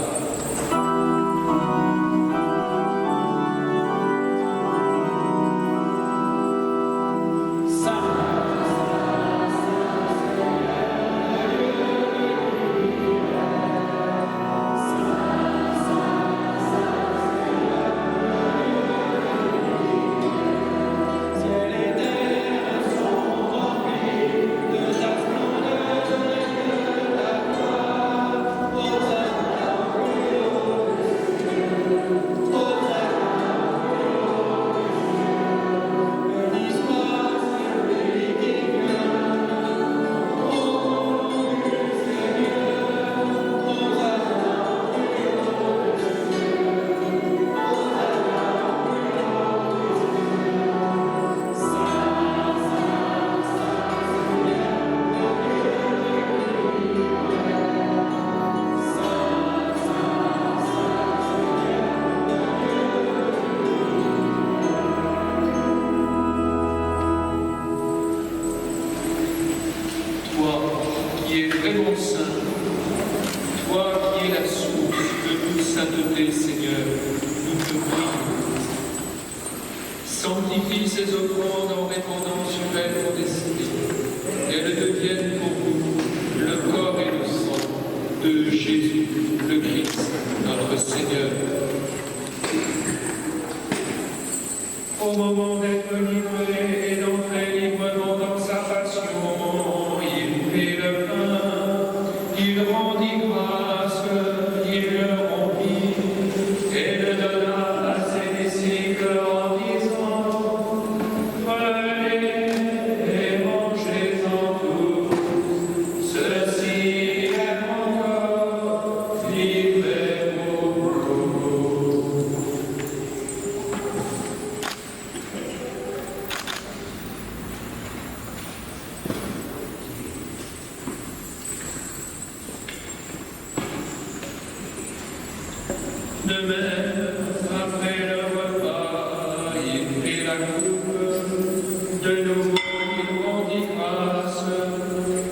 Sanctifie ces offrandes en répandant sur elles ton esprit. Qu'elles deviennent pour vous le corps et le sang de Jésus, le Christ, notre Seigneur. Au moment d'être livré et d'entrer librement dans sa passion, il prit le pain, il rendit grâce, il le rompit et le donna à ses disciples en disant: prenez et mangez-en tous, ceci est mon corps livré pour vous. De même, après le repas, il prit la coupe, de nouveau il rendit grâce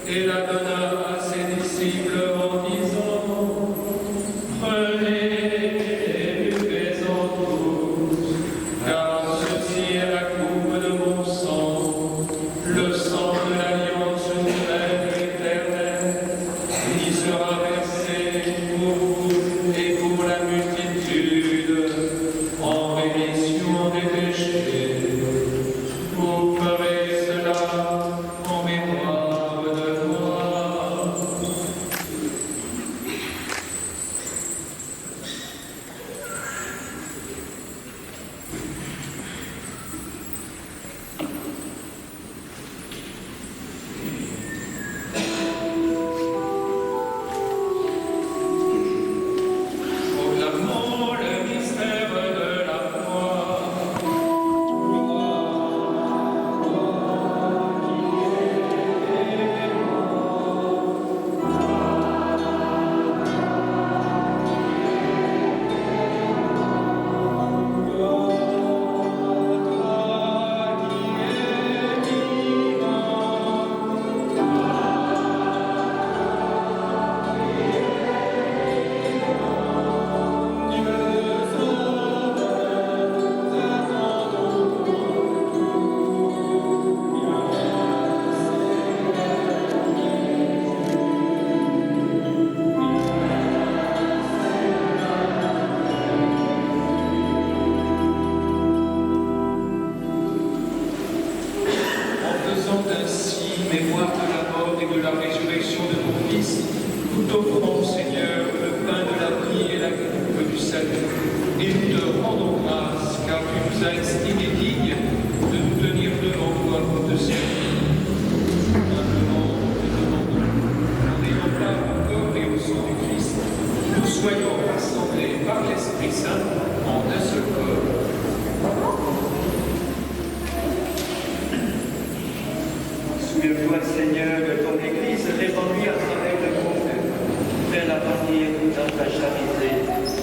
et la donna à ses disciples en disant: prenez et buvez-en tous, car ceci est la coupe de mon sang, le sang de l'alliance nouvelle et éternelle, qui sera versé pour vous et pour la multitude en rémission des péchés. Vous ferez cela en mémoire de moi. Nous t'offrons, Seigneur, le pain de la vie et la coupe du salut, et nous te rendons grâce, car tu nous as estimés dignes de nous tenir devant toi pour te servir. Humblement, nous te demandons, en ayant part au corps et au sang du Christ, nous soyons rassemblés par l'Esprit Saint en un seul corps. Souviens-toi, Seigneur, de ton Église répandue à travers le monde. Fais-la partir dans ta charité.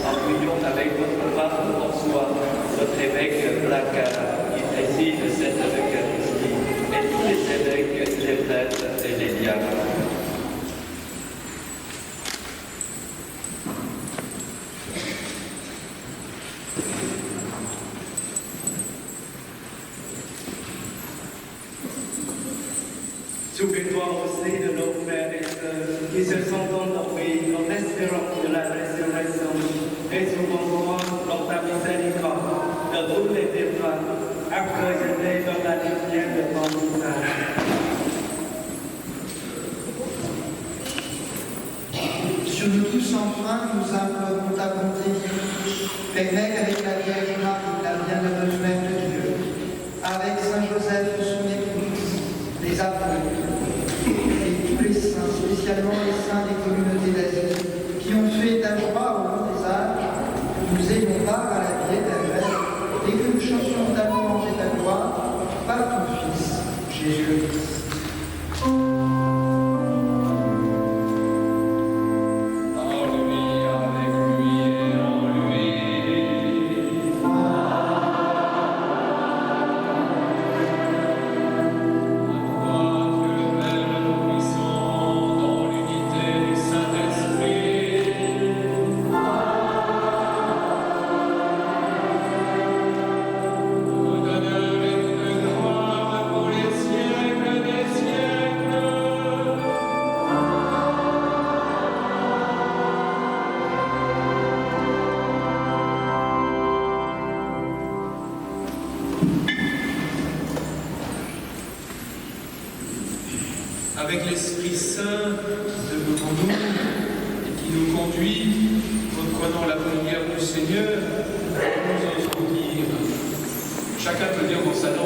Appuyons avec notre pape François, notre évêque Blacard, qui préside cette Eucharistie, et tous les évêques, les prêtres et les diacres. Souviens-toi aussi de nos frères et sœurs qui se sont endormis en espérant de la résurrection, et souvent dans ta miséricorde de tous les défunts, accueille-les dans la lumière de ton visage. Sur nous tous enfin, nous implorons ta bonté. Permets avec la Vierge Marie, la bienheureuse Mère de Dieu, avec Saint Joseph, son épouse, les apôtres, et tous les saints, spécialement les saints des communautés d'Asie, qui ont fait ta joie au long des âges, que nous ayons part à la vie éternelle, et que nous chantions ta louange et ta gloire par ton Fils, Jésus le Christ. Avec l'Esprit Saint devant nous et qui nous conduit, reprenons la prière du Seigneur, nous osons dire, chacun peut dire dans sa langue.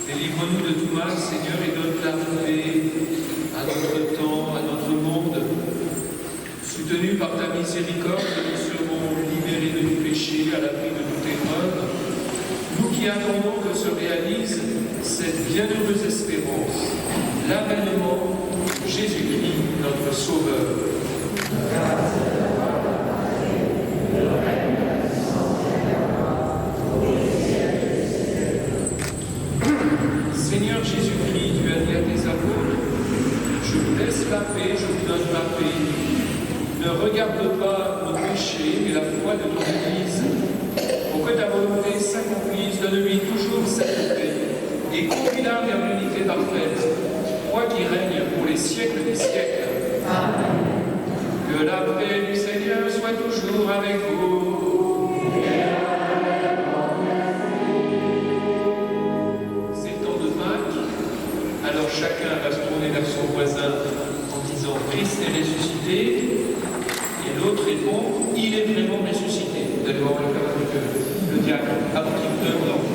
Délivre-nous de tout mal, Seigneur, et donne la paix à notre temps, à notre monde. Soutenus par ta miséricorde, nous serons libérés de tout péché, à l'abri de toute épreuve. Nous qui attendons que se réalise cette bienheureuse espérance, l'avènement de Jésus-Christ, notre Sauveur. Seigneur Jésus-Christ, tu as dit à tes apôtres, je vous laisse la paix, je vous donne la paix. Ne regarde pas nos péchés, mais la foi de ton Église. Pour que ta volonté s'accomplisse, donne-lui toujours cette paix et conduis-la vers l'unité parfaite, toi qui règnes pour les siècles des siècles. Amen. Que la paix du Seigneur soit toujours avec vous. Alors chacun va se tourner vers son voisin en disant « Christ est ressuscité » et l'autre répond « Il est vraiment ressuscité ». Vous allez voir le cas avec le diacre avant qu'il vous donne l'ordre.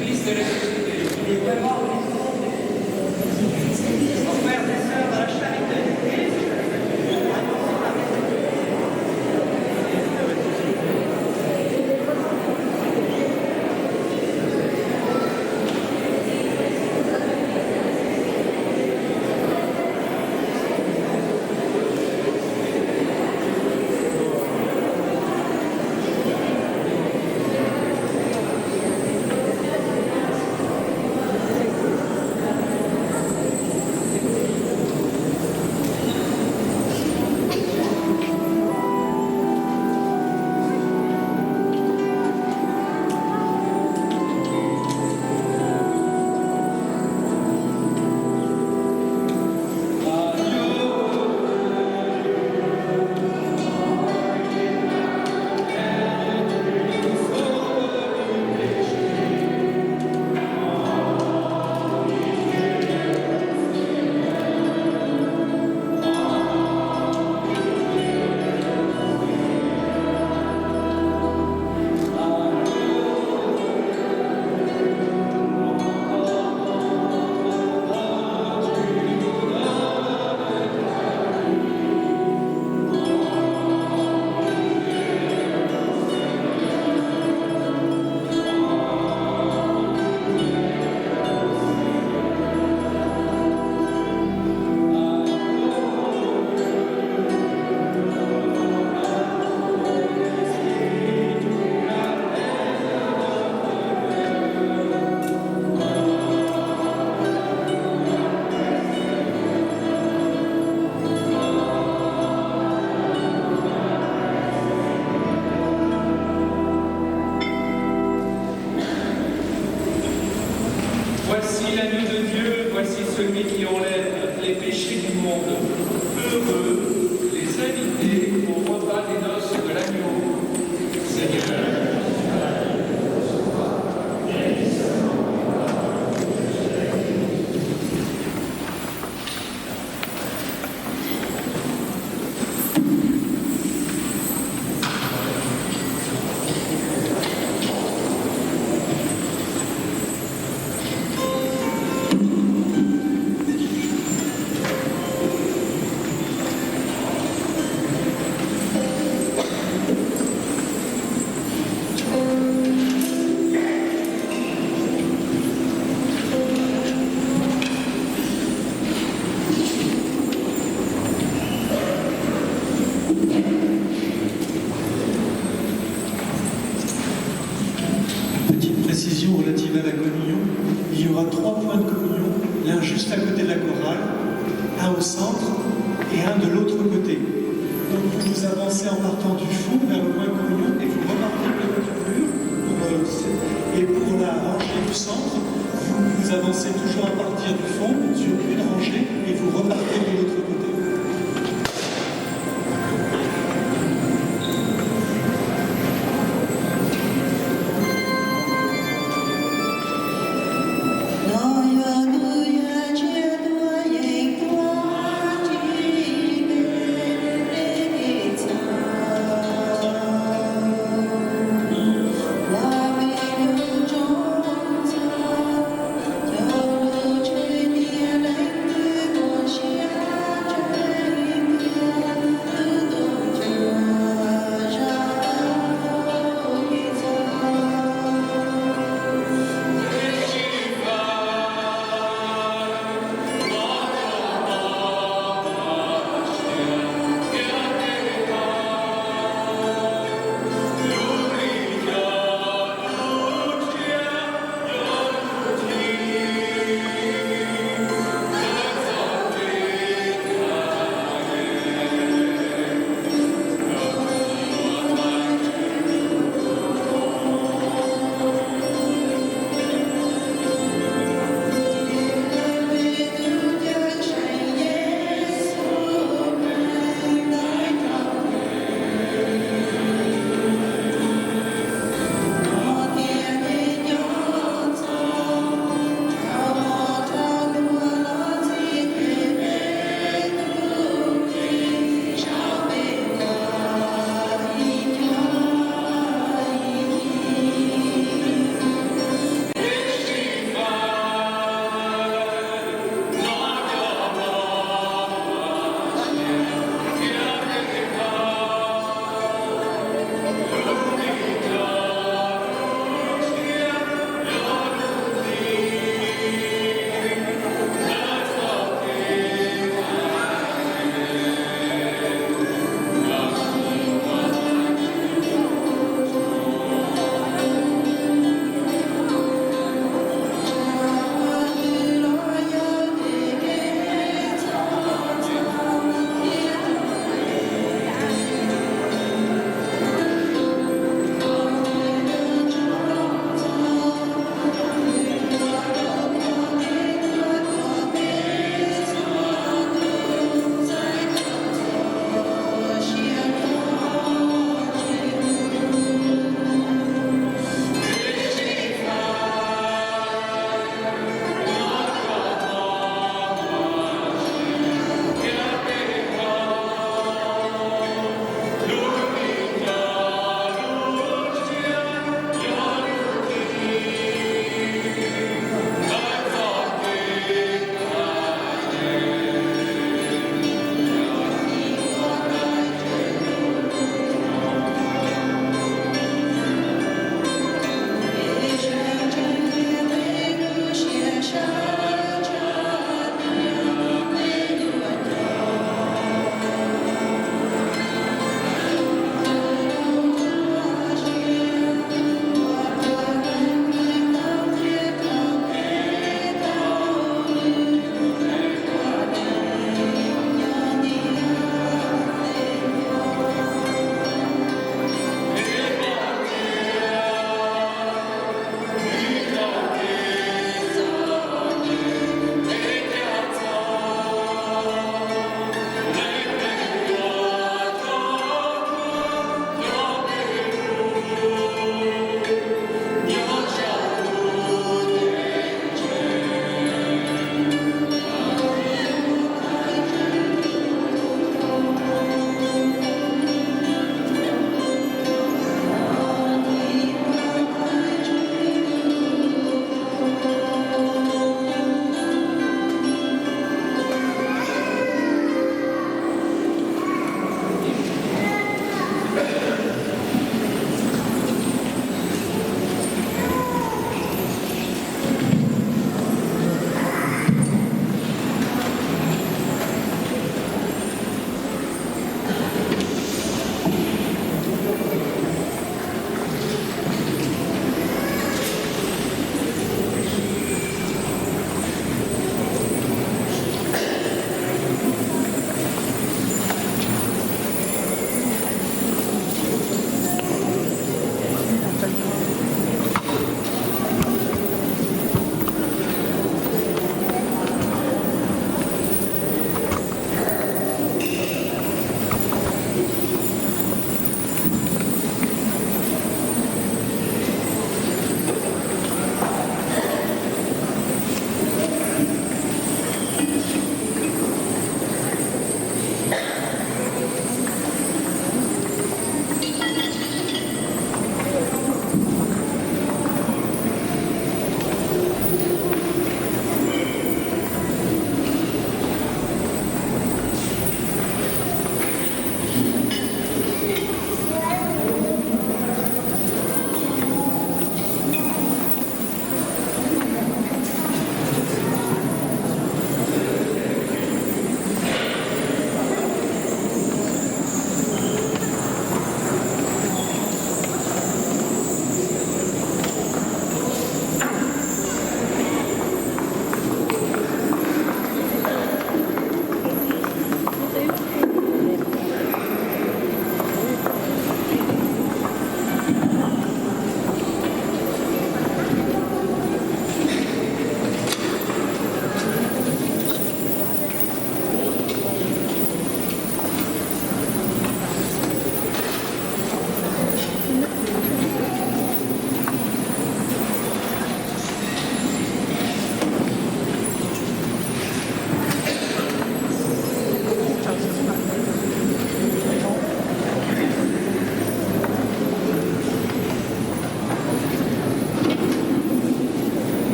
Christ est ressuscité. Il est vraiment ressuscité. Mon frère et sœurs de la charité du Christ. au centre et un de l'autre côté. Donc vous avancez en partant du fond vers le point communion et vous repartez de votre mur. Et pour la rangée du centre, vous avancez toujours à partir du fond sur une rangée et vous repartez de l'autre côté. Hãy subscribe cho kênh Ghiền Mì Gõ để không bỏ lỡ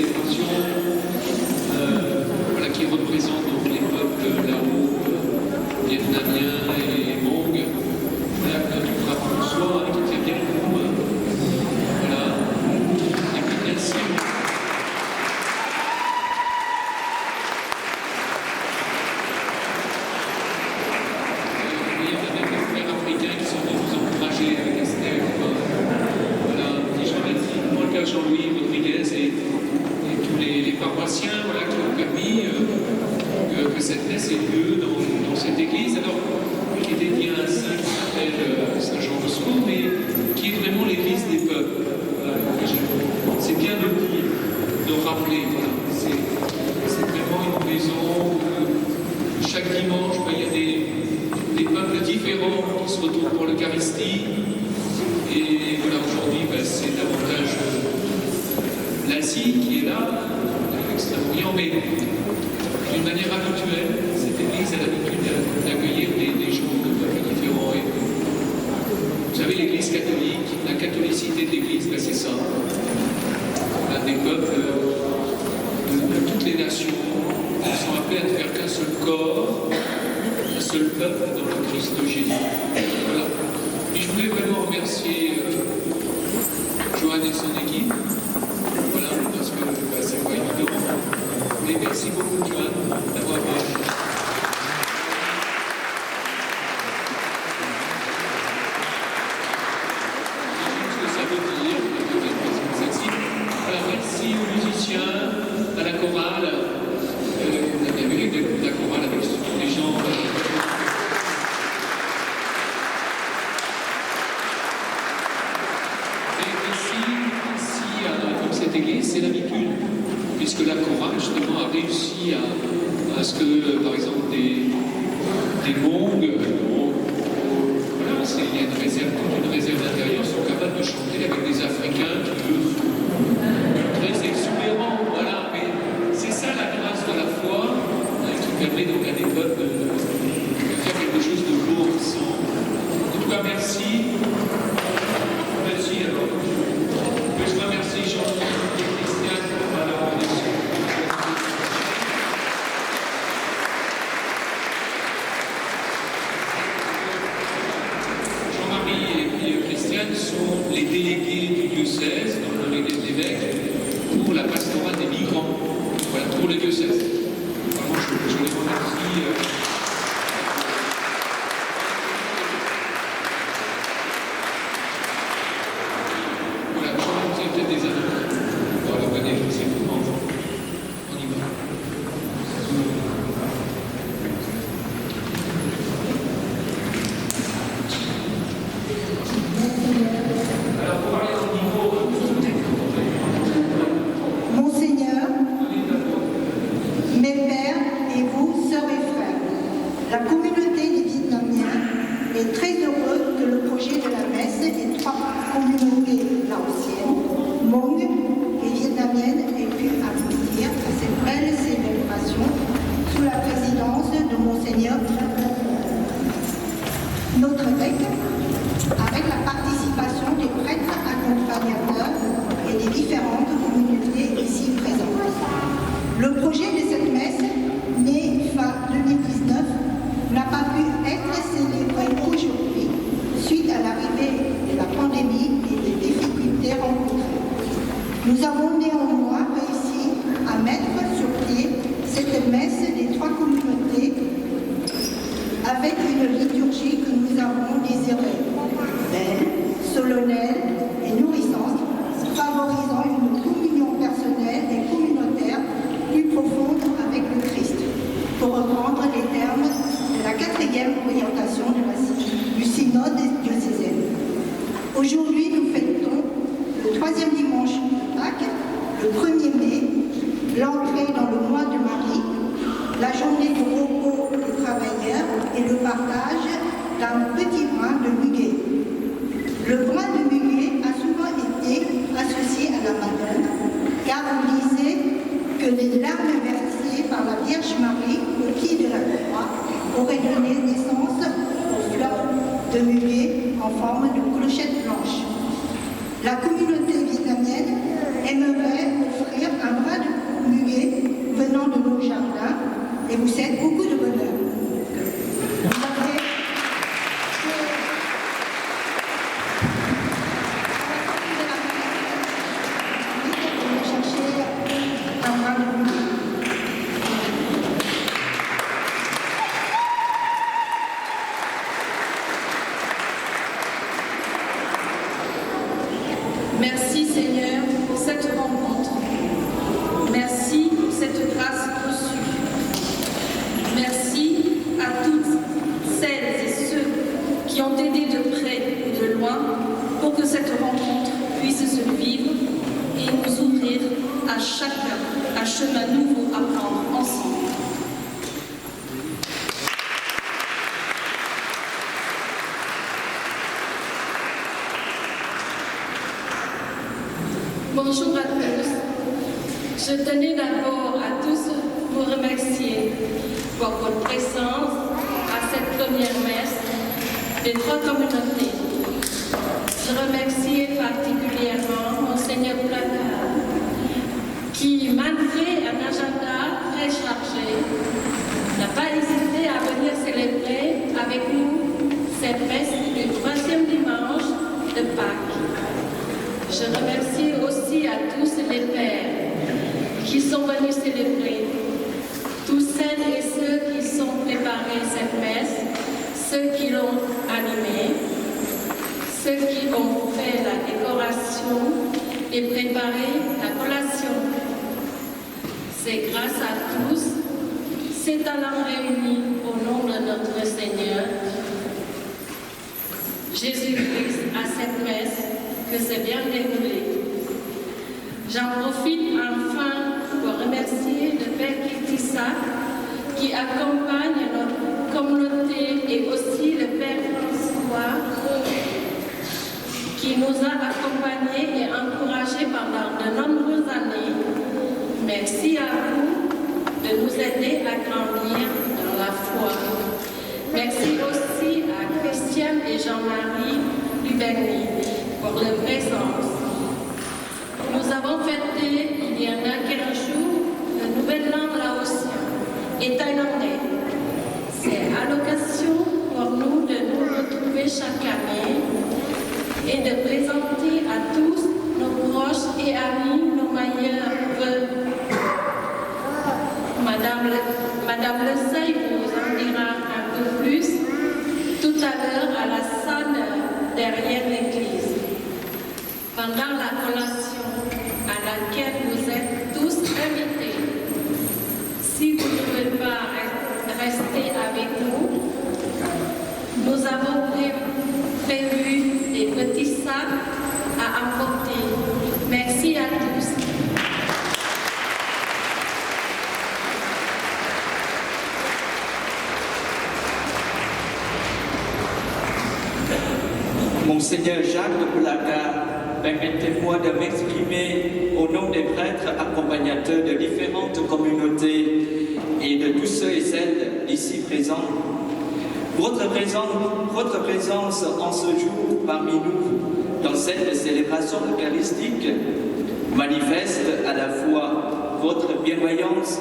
célébration qui représente donc les peuples Lao, vietnamiens et Hmong. Voilà, que notre frère François qui tient bien le coup. Voilà. Et puis merci. Il y a même les frères africains qui sont venus nous encourager avec Esther. Voilà. Et je remercie mon père Jean-Louis Rodriguez et tous les paroissiens voilà, qui ont permis que cette messe ait lieu dans cette église. Alors, qui est dédiée à un saint qui s'appelle Saint Jean Bosco, mais qui est vraiment l'église des peuples. Voilà. C'est bien de le dire, de rappeler. Voilà. C'est vraiment une maison où chaque dimanche, il y a des peuples différents qui se retrouvent pour l'Eucharistie. Et voilà, aujourd'hui, c'est davantage l'Asie qui est là, l'Extrême-Orient, mais d'une manière habituelle, cette église a l'habitude d'accueillir des gens de peuples différents. Et vous savez, l'église catholique, la catholicité de l'église, c'est ça. On a des peuples de toutes les nations qui sont appelés à ne faire qu'un seul corps, un seul peuple dans le Christ Jésus. Voilà. Et je voulais vraiment remercier Joanne et son équipe. Voilà, parce que c'est pas évident. Mais merci beaucoup, Joanne, d'avoir ce que ça veut dire, voilà, merci aux musiciens, à la chorale. On a bien vu la chorale avec tous les gens. Cette église, c'est l'habitude, puisque la chorale, justement, a réussi à ce que, par exemple, des Hmong, voilà, il y a toute une réserve d'intérieur, sont capables de chanter avec des Africains qui, eux, sont très exubérants, voilà, mais c'est ça la grâce de la foi, qui permet donc à des peuples de faire quelque chose de beau ensemble. En tout cas, merci. Merci alors. Je remercie Jean-Marie et Christiane pour leur connexion. Jean-Marie et Christiane sont les délégués du diocèse dans le collège des évêques pour la pastorale des migrants. Voilà, pour le diocèse. Vraiment, je les remercie. Monseigneur, mes pères et vous, sœurs et frères, la communauté des Vietnamiens est très heureuse que le projet de la messe des trois communautés laotiennes, Hmong et vietnamiennes ait pu aboutir à cette belle célébration sous la présidence de Monseigneur notre évêque, avec la participation des prêtres accompagnateurs et des différentes communautés ici présentes. Le projet de cette messe, né fin 2019, n'a pas pu être célébré aujourd'hui suite à l'arrivée de la pandémie et des difficultés rencontrées. Nous avons néanmoins réussi à mettre sur pied cette messe des trois communautés avec une liturgie que nous avons désirée, belle, solennelle et nourrissante, favorisant une communion personnelle et communautaire plus profonde avec le Christ, pour reprendre les termes de la 4e orientation du synode diocésain. Aujourd'hui, nous fêtons le 3e dimanche de Pâques, le 1er mai, l'entrée dans le mois de Marie, la journée de repos des travailleurs et le partage d'un petit brin de muguet. Le brin de muguet a souvent été associé à la Madone, car on disait que les larmes versées par la Vierge Marie au pied de la croix auraient donné naissance aux fleurs de muguet en forme de clochette blanche. La communauté vietnamienne aimerait offrir un brin et vous souhaite beaucoup de bonheur. Merci Seigneur pour cette rencontre. Merci pour cette grâce reçue. Merci à toutes celles et ceux qui ont aidé de près ou de loin pour que cette rencontre puisse se vivre et nous ouvrir à chacun un chemin nouveau à prendre ensemble. Bonjour à tous. Je tenais d'abord à tous vous remercier pour votre présence à cette première messe des trois communautés. Je remercie particulièrement Monseigneur Placard qui, malgré un agenda très chargé, n'a pas hésité à venir célébrer avec nous cette messe du 3e dimanche de Pâques. Je remercie aussi à tous les pères qui sont venus célébrer, tous celles et ceux qui sont préparés cette messe, ceux qui l'ont animée, ceux qui ont fait la décoration et préparé la collation. C'est grâce à tous, ces talents réunis au nom de notre Seigneur Jésus-Christ à cette messe que c'est bien déroulé. J'en profite enfin pour remercier le Père Kitissa qui accompagne notre communauté et aussi le Père François qui nous a accompagnés et encouragés pendant de nombreuses années. Merci à vous de nous aider à grandir dans la foi. Merci aussi à Christiane et Jean-Marie Duberny pour leur présence. Nous avons fêté il y en a quelques jours le nouvel an laotien et thaïlandais. C'est à l'occasion pour nous de nous retrouver chaque année et de présenter à tous nos proches et amis nos meilleurs vœux. Madame Le Sey vous en dira un peu plus tout à l'heure à la salle derrière l'église. Pendant la collation à laquelle vous êtes tous invités, si vous ne pouvez pas rester avec nous, nous avons prévu des petits sacs à emporter. Merci à tous. Monseigneur Jacques de Placard, permettez-moi de m'exprimer au nom des prêtres accompagnateurs de différentes communautés et de tous ceux et celles ici présents. Votre présence en ce jour parmi nous dans cette célébration eucharistique manifeste à la fois votre bienveillance,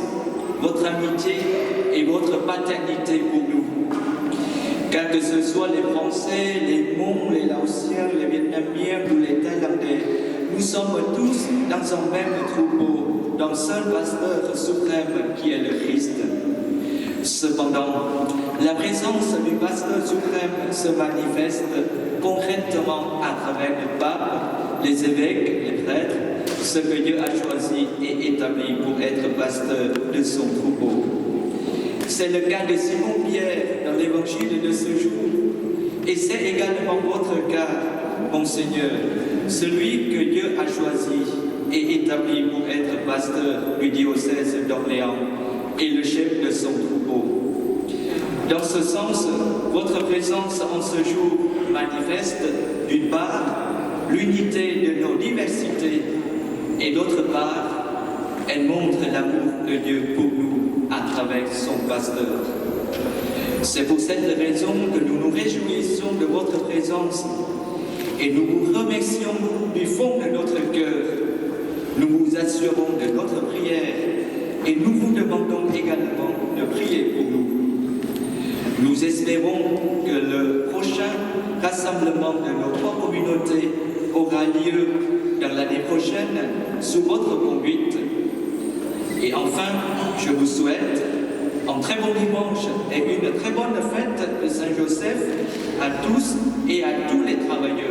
votre amitié et votre paternité pour nous. Car que ce soit les Français, les Hmong, les Laotiens, les Vietnamiens ou les Thaïlandais, nous sommes tous dans un même troupeau, dans un seul pasteur suprême qui est le Christ. Cependant, la présence du pasteur suprême se manifeste concrètement à travers le pape, les évêques, les prêtres, ce que Dieu a choisi et établi pour être pasteur de son troupeau. C'est le cas de Simon-Pierre dans l'évangile de ce jour. Et c'est également votre cas, mon Seigneur, celui que Dieu a choisi et établi pour être pasteur du diocèse d'Orléans et le chef de son troupeau. Dans ce sens, votre présence en ce jour manifeste, d'une part, l'unité de nos diversités et d'autre part, elle montre l'amour de Dieu pour nous à travers son pasteur. C'est pour cette raison que nous nous réjouissons de votre présence et nous vous remercions du fond de notre cœur. Nous vous assurons de notre prière et nous vous demandons également de prier pour nous. Nous espérons que le prochain rassemblement de nos trois communautés aura lieu dans l'année prochaine sous votre conduite. Et enfin, je vous souhaite un très bon dimanche et une très bonne fête de Saint-Joseph à tous et à tous les travailleurs.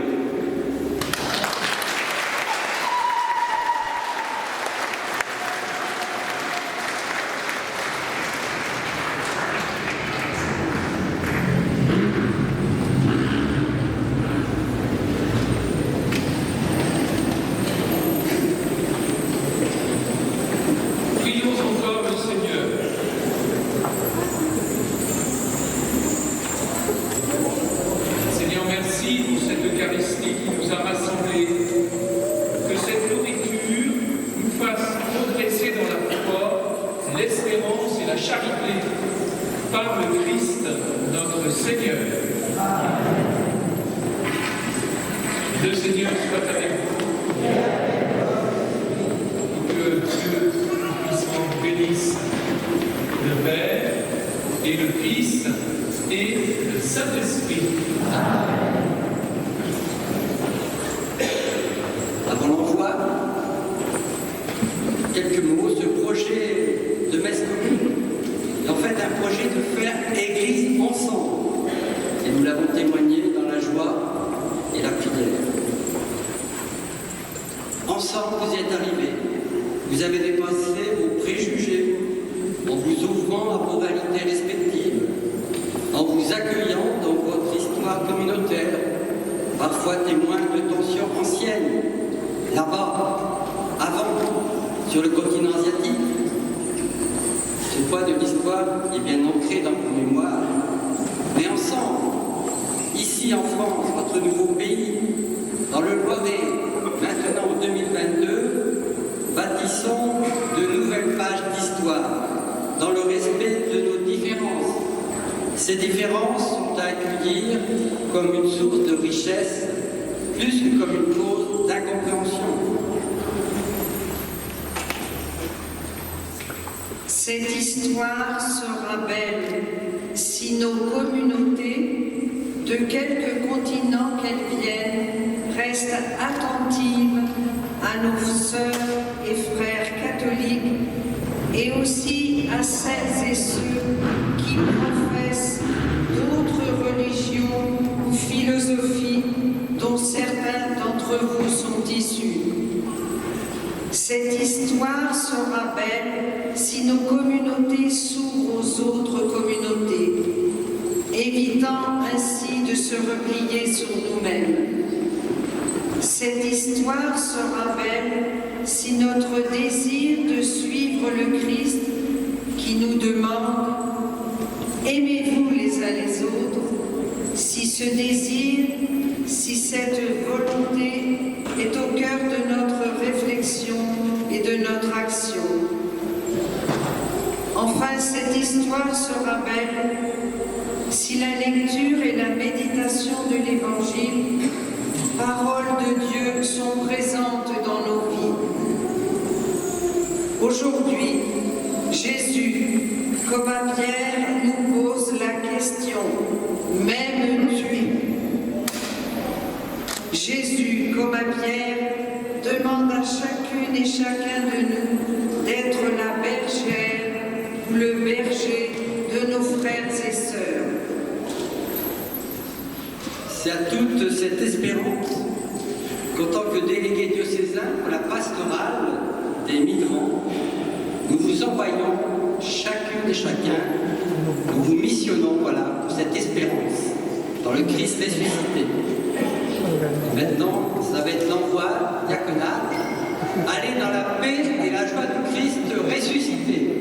Cette histoire sera belle si nos communautés, de quelque continent qu'elles viennent, restent attentives à nos sœurs et frères catholiques et aussi à celles et ceux qui professent d'autres religions ou philosophies dont certains d'entre vous sont issus. Cette histoire sera belle si nos communautés s'ouvrent aux autres communautés, évitant ainsi de se replier sur nous-mêmes. Cette histoire sera belle si notre désir de suivre le Christ qui nous demande « Aimez-vous les uns les autres », si ce désir, si cette volonté est au cœur de notre réflexion et de notre action. Enfin, cette histoire sera belle si la lecture et la méditation de l'Évangile, parole de Dieu, sont présentes dans nos vies. Aujourd'hui, Jésus, comme à Pierre, nous pose la question « M'aimes-tu » Jésus, comme à Pierre, demande à chacune et chacun de nous d'être la bergère ou le berger de nos frères et sœurs. C'est à toute cette espérance qu'en tant que délégué diocésain pour la pastorale des migrants, nous vous envoyons chacune et chacun, nous vous missionnons pour cette espérance dans le Christ ressuscité. Maintenant, ça va être l'envoi diaconal. Allez dans la paix et la joie du Christ ressuscité.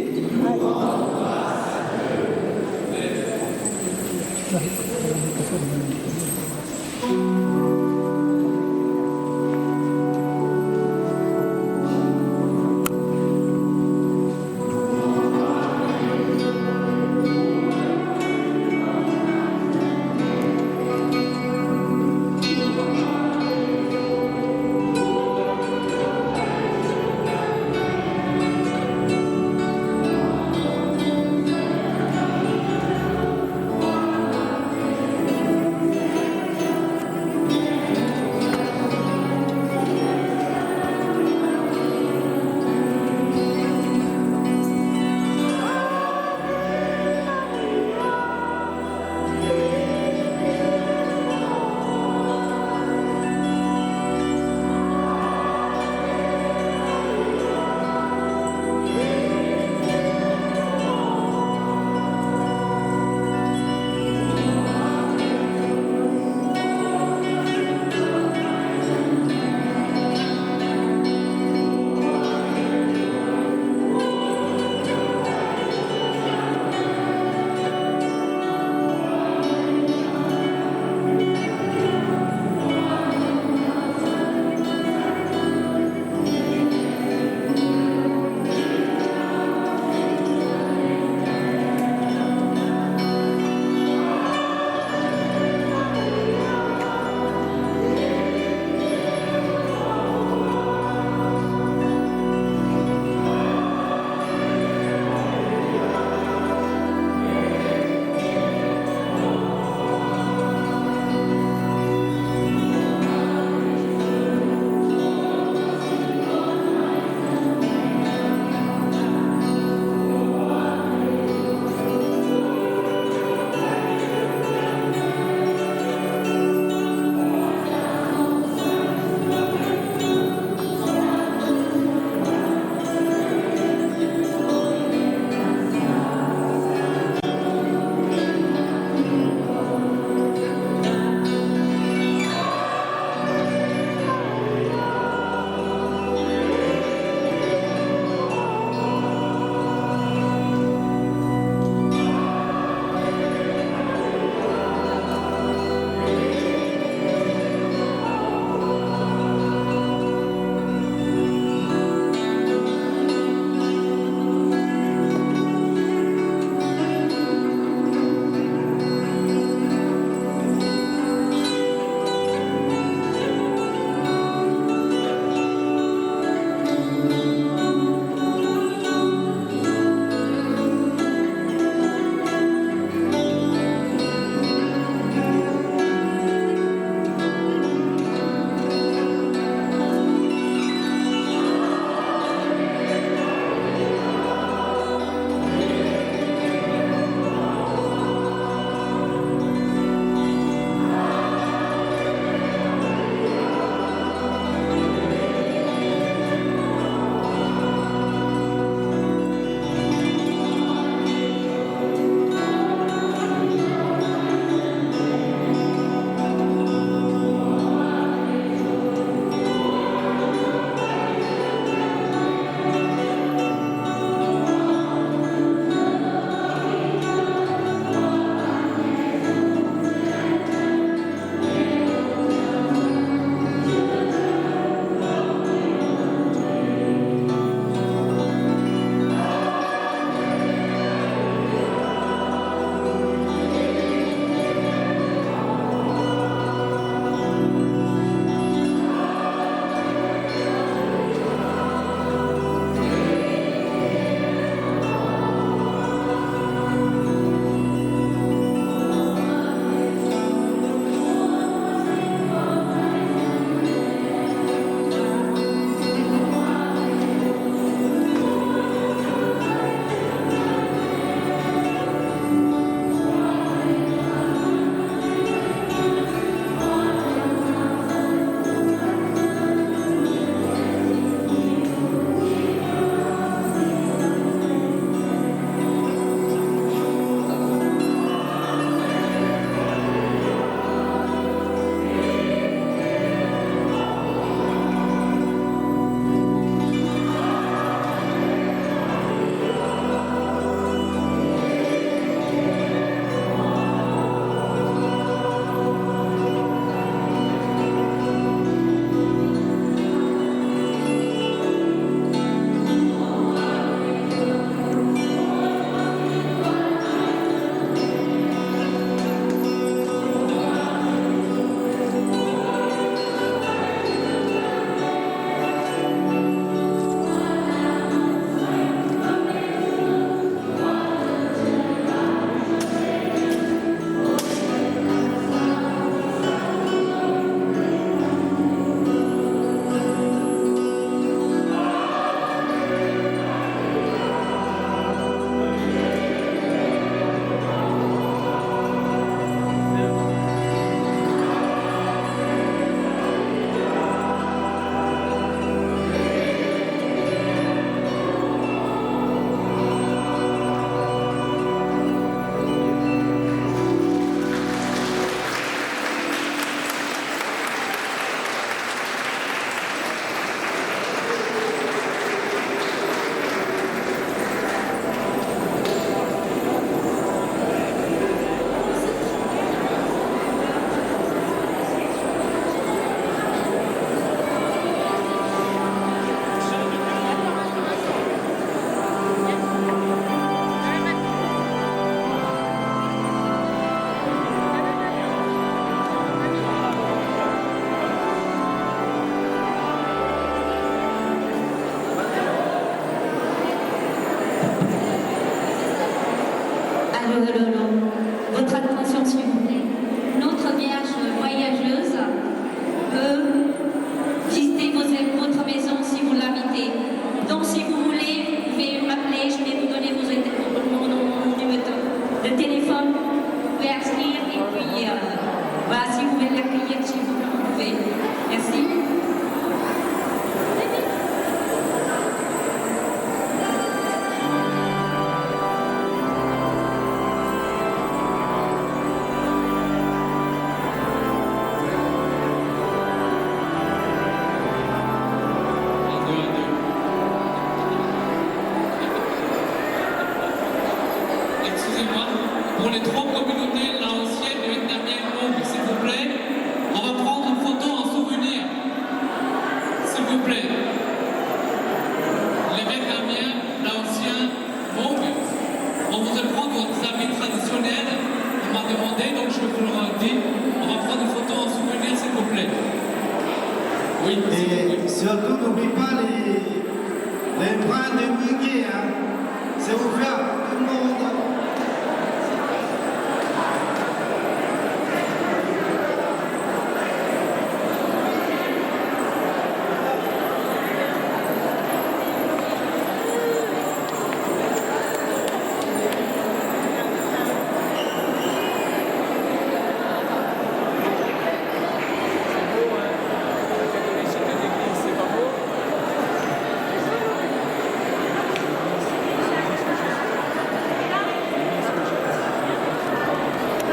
votre attention s'il vous plaît. Notre Vierge voyageuse peut visiter votre maison si vous l'invitez. Donc si vous voulez, vous pouvez m'appeler, je vais vous donner mon numéro de téléphone. Vous pouvez inscrire et puis voilà, si vous voulez l'accueillir chez vous, vous pouvez. Merci. Excusez-moi, pour les trois communautés laotiennes et vietnamiennes, s'il vous plaît, on va prendre une photo en souvenir. S'il vous plaît. Les Vietnamiens, Laotiens, Hmong, on voudrait prendre vos habits traditionnels. On m'a demandé, donc je vous le dis. On va prendre une photo en souvenir, s'il vous plaît. Oui, et surtout, n'oublie pas les bras de Miguel, hein. C'est ouvert.